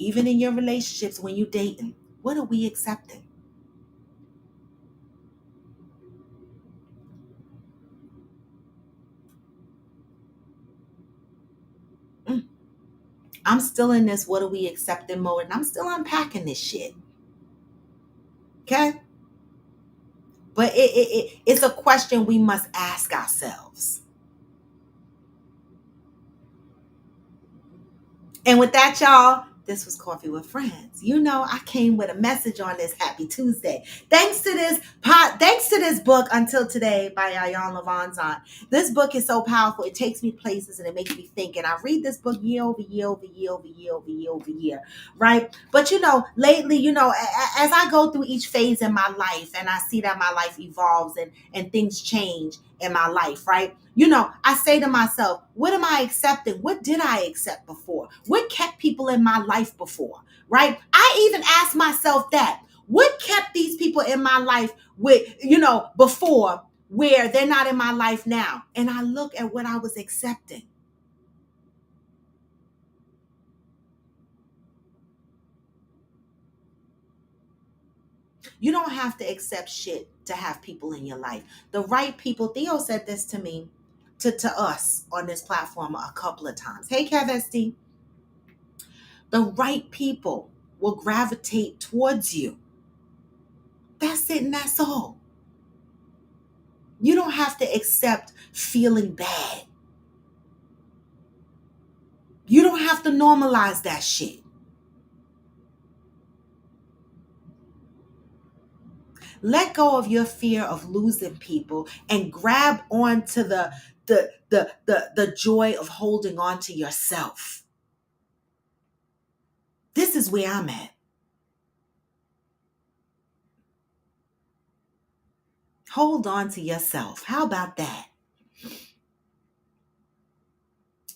even in your relationships when you're dating, what are we accepting? I'm still in this what are we accepting mode, and I'm still unpacking this shit. Okay? But it's a question we must ask ourselves. And with that, y'all, this was Coffee with Friends. You know, I came with a message on this Happy Tuesday. Thanks to this book, Until Today, by Iyanla Vanzant. This book is so powerful. It takes me places and it makes me think. And I read this book year over year, right? But, lately, as I go through each phase in my life and I see that my life evolves and things change in my life, right? I say to myself, what am I accepting? What did I accept before? What kept people in my life before, right? I even ask myself that. What kept these people in my life before where they're not in my life now? And I look at what I was accepting. You don't have to accept shit to have people in your life. The right people, Theo said this to me, to us on this platform a couple of times. Hey, Kev SD. The right people will gravitate towards you. That's it and that's all. You don't have to accept feeling bad. You don't have to normalize that shit. Let go of your fear of losing people and grab onto the joy of holding on to yourself. This is where I'm at. Hold on to yourself. How about that?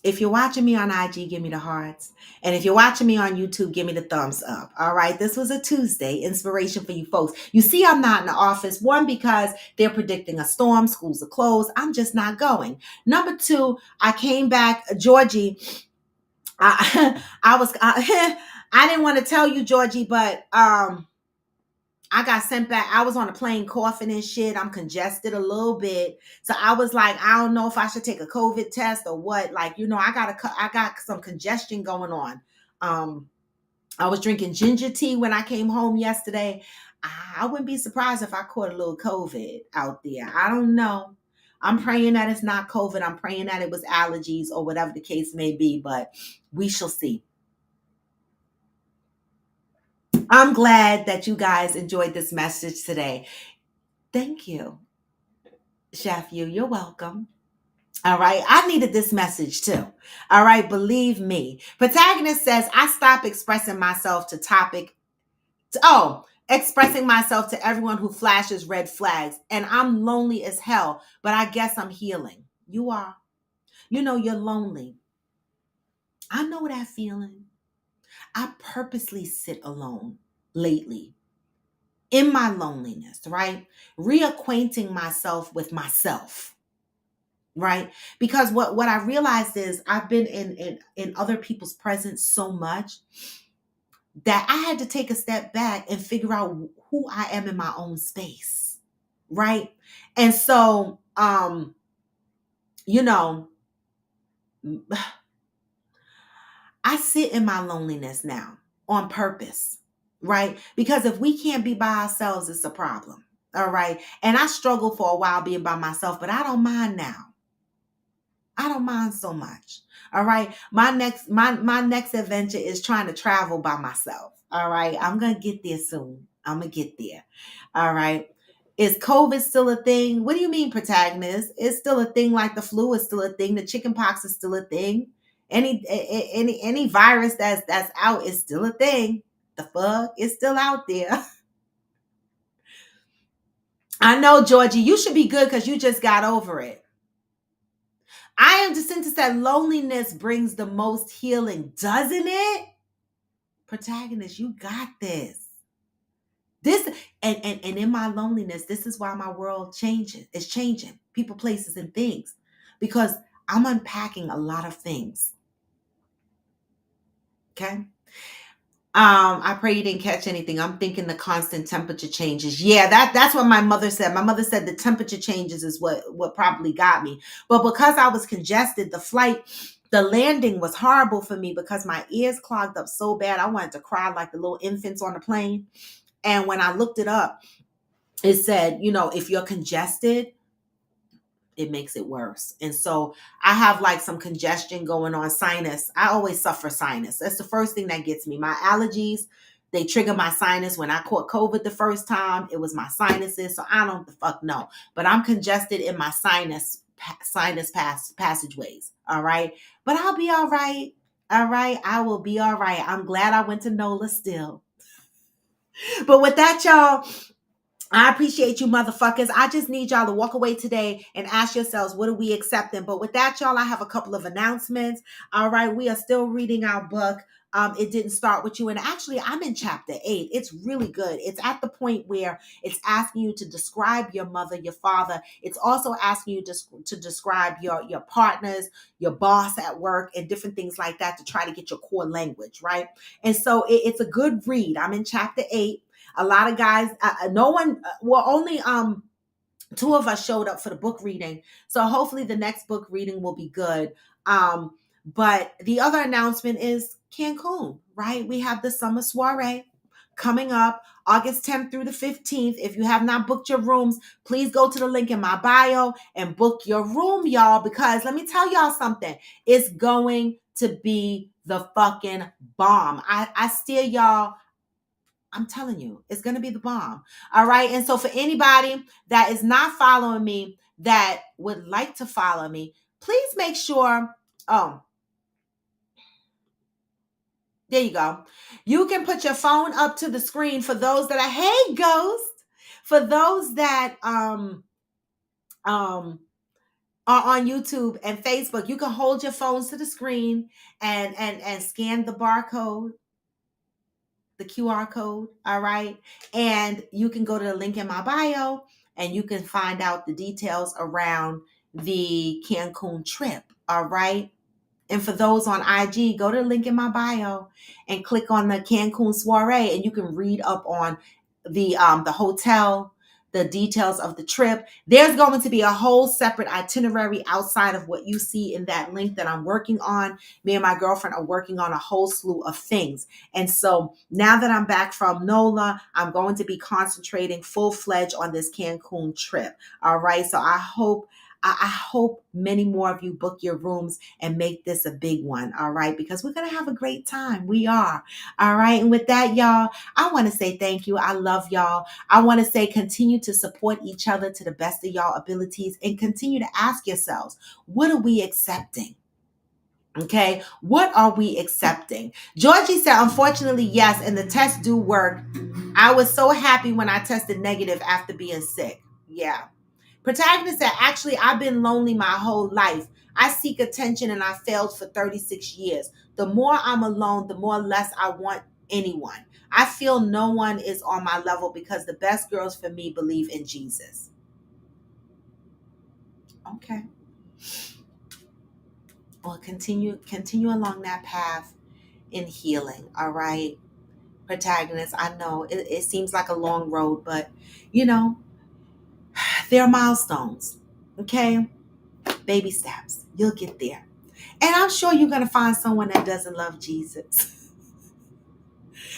If you're watching me on IG, give me the hearts. And if you're watching me on YouTube, give me the thumbs up. All right. This was a Tuesday inspiration for you folks. You see, I'm not in the office. One, because they're predicting a storm. Schools are closed. I'm just not going. Number two, I came back, Georgie. I didn't want to tell you, Georgie, but I got sent back. I was on a plane coughing and shit. I'm congested a little bit. So I was like, I don't know if I should take a COVID test or what. Like, I got some congestion going on. I was drinking ginger tea when I came home yesterday. I wouldn't be surprised if I caught a little COVID out there. I don't know. I'm praying that it's not COVID. I'm praying that it was allergies or whatever the case may be, but we shall see. I'm glad that you guys enjoyed this message today. Thank you, Chef Yu. You're welcome. All right. I needed this message too. All right. Believe me. Protagonist says, I stop expressing myself to expressing myself to everyone who flashes red flags. And I'm lonely as hell, but I guess I'm healing. You are. You're lonely. I know that feeling. I purposely sit alone lately in my loneliness, right? Reacquainting myself with myself, right? Because what I realized is I've been in other people's presence so much that I had to take a step back and figure out who I am in my own space, right? And so, I sit in my loneliness now on purpose, right? Because if we can't be by ourselves, it's a problem. All right. And I struggled for a while being by myself, but I don't mind now. I don't mind so much. All right. My next adventure is trying to travel by myself. All right. I'm gonna get there soon. I'm gonna get there. All right. Is COVID still a thing? What do you mean, protagonist? It's still a thing, like the flu is still a thing. The chicken pox is still a thing. Any virus that's out is still a thing. The fuck is still out there. I know, Georgie, you should be good because you just got over it. I am Jacinta said loneliness brings the most healing, doesn't it? Protagonist, you got this. This and in my loneliness, this is why my world changes. It's changing. People, places, and things. Because I'm unpacking a lot of things. Okay. I pray you didn't catch anything. I'm thinking the constant temperature changes. Yeah, that's what my mother said. My mother said the temperature changes is what probably got me. But because I was congested, the landing was horrible for me because my ears clogged up so bad. I wanted to cry like the little infants on the plane. And when I looked it up, it said, if you're congested, it makes it worse. And so I have like some congestion going on, sinus. I always suffer sinus. That's the first thing that gets me. My allergies, they trigger my sinus. When I caught COVID the first time, it was my sinuses. So I don't the fuck know. But I'm congested in my passageways. All right. But I'll be all right. All right. I will be all right. I'm glad I went to NOLA still. But with that, y'all, I appreciate you, motherfuckers. I just need y'all to walk away today and ask yourselves, what are we accepting? But with that, y'all, I have a couple of announcements. All right. We are still reading our book. It didn't start with you. And actually, I'm in chapter 8. It's really good. It's at the point where it's asking you to describe your mother, your father. It's also asking you to describe your partners, your boss at work, and different things like that to try to get your core language, right? And so it's a good read. I'm in chapter 8. A lot of guys, only 2 of us showed up for the book reading. So hopefully the next book reading will be good. But the other announcement is Cancun, right? We have the summer soiree coming up August 10th through the 15th. If you have not booked your rooms, please go to the link in my bio and book your room, y'all, because let me tell y'all something. It's going to be the fucking bomb. I steer y'all. I'm telling you, it's going to be the bomb. All right. And so for anybody that is not following me, that would like to follow me, please make sure, there you go. You can put your phone up to the screen for those that are, hey, Ghost. For those that are on YouTube and Facebook, you can hold your phones to the screen and scan the barcode, the QR code, all right? And you can go to the link in my bio and you can find out the details around the Cancun trip, all right? And for those on IG, go to the link in my bio and click on the Cancun soiree, and you can read up on the hotel, the details of the trip. There's going to be a whole separate itinerary outside of what you see in that link that I'm working on. Me and my girlfriend are working on a whole slew of things. And so now that I'm back from NOLA, I'm going to be concentrating full-fledged on this Cancun trip. All right. So I hope many more of you book your rooms and make this a big one, all right? Because we're going to have a great time. We are, all right? And with that, y'all, I want to say thank you. I love y'all. I want to say continue to support each other to the best of y'all abilities and continue to ask yourselves, what are we accepting? Okay, what are we accepting? Georgie said, unfortunately, yes, and the tests do work. I was so happy when I tested negative after being sick. Yeah. Protagonist said, actually, I've been lonely my whole life. I seek attention and I failed for 36 years. The more I'm alone, the more less I want anyone. I feel no one is on my level because the best girls for me believe in Jesus. Okay. Well, continue along that path in healing, all right? Protagonist, I know it seems like a long road, but, you know, there are milestones, okay? Baby steps. You'll get there. And I'm sure you're going to find someone that doesn't love Jesus.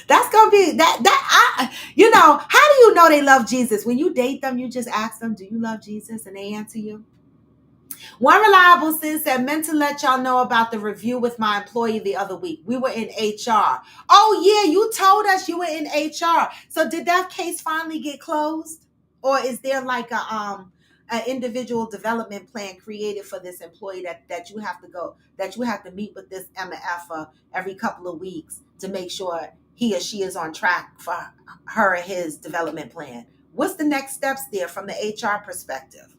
That's going to be how do you know they love Jesus? When you date them, you just ask them, do you love Jesus? And they answer you. One reliable sis said, meant to let y'all know about the review with my employee the other week. We were in HR. Oh yeah, you told us you were in HR. So did that case finally get closed? Or is there like an individual development plan created for this employee that you have to meet with this MF every couple of weeks to make sure he or she is on track for her or his development plan? What's the next steps there from the HR perspective?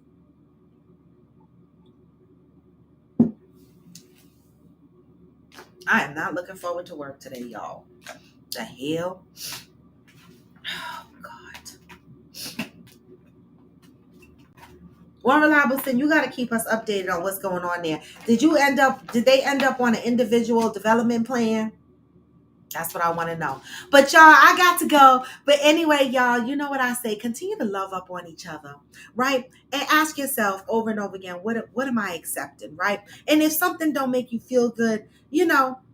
I am not looking forward to work today, y'all. The hell? Oh, God. One reliable said, you got to keep us updated on what's going on there. Did they end up on an individual development plan? That's what I want to know. But y'all, I got to go. But anyway, y'all, you know what I say. Continue to love up on each other, right? And ask yourself over and over again, what am I accepting, right? And if something don't make you feel good,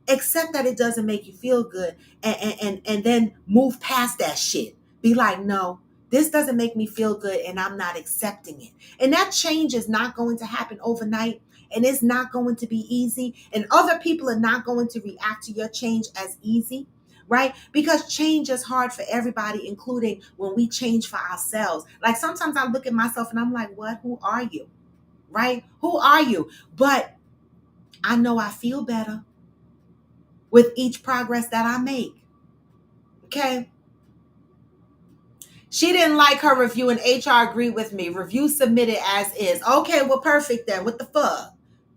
accept that it doesn't make you feel good and then move past that shit. Be like, no, this doesn't make me feel good and I'm not accepting it. And that change is not going to happen overnight. And it's not going to be easy. And other people are not going to react to your change as easy, right? Because change is hard for everybody, including when we change for ourselves. Like sometimes I look at myself and I'm like, what? Who are you? Right? Who are you? But I know I feel better with each progress that I make. Okay? She didn't like her review and HR agreed with me. Review submitted as is. Okay, well, perfect then. What the fuck?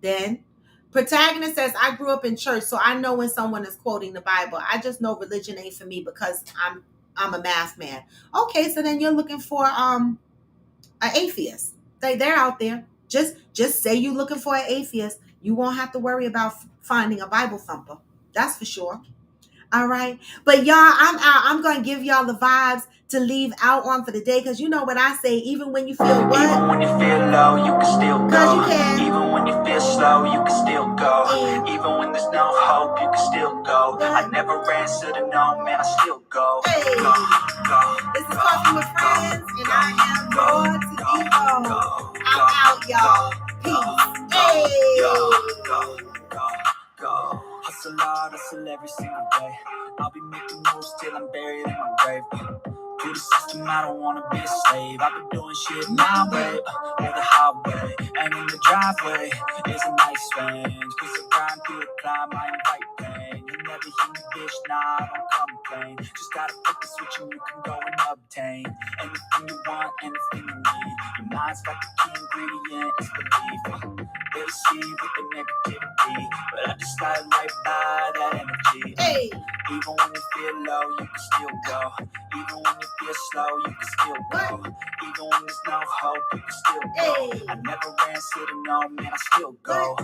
Then Protagonist says, I grew up in church, so I know when someone is quoting the Bible. I just know religion ain't for me because I'm a math man. Okay, so then you're looking for an atheist. They're out there. Just say you're looking for an atheist. You won't have to worry about finding a Bible thumper. That's for sure. All right. But y'all, I'm out. I'm going to give y'all the vibes to leave out on for the day. Because you know what I say, even when you feel what? Even when you feel low, you can still go. Because you can. Even when you feel slow, you can still go. And even when there's no hope, you can still go. I never answer to no, man, I still go. Hey. Go, go. Coffee with Friends, and I am Lord to Depot. I'm out, y'all. Peace. Hey. Hustle hard, hustle every single day. I'll be making moves till I'm buried in my grave. To the system, I don't wanna be a slave. I've been doing shit my way, or the highway. And in the driveway is a nice range. Cause I grind through the climb, I invite pain. You never hear me, bitch, nah, I don't complain. Just gotta flip the switch and you can go and obtain anything you want, anything you need. Your mind's got the key ingredient, it's belief. They see with the negativity, but I just slide right by that energy. Hey. Even when you feel low, you can still go. Even when you feel slow, you can still go. Even when there's no hope, you can still go. Hey. I never ran, said no, man, I still go.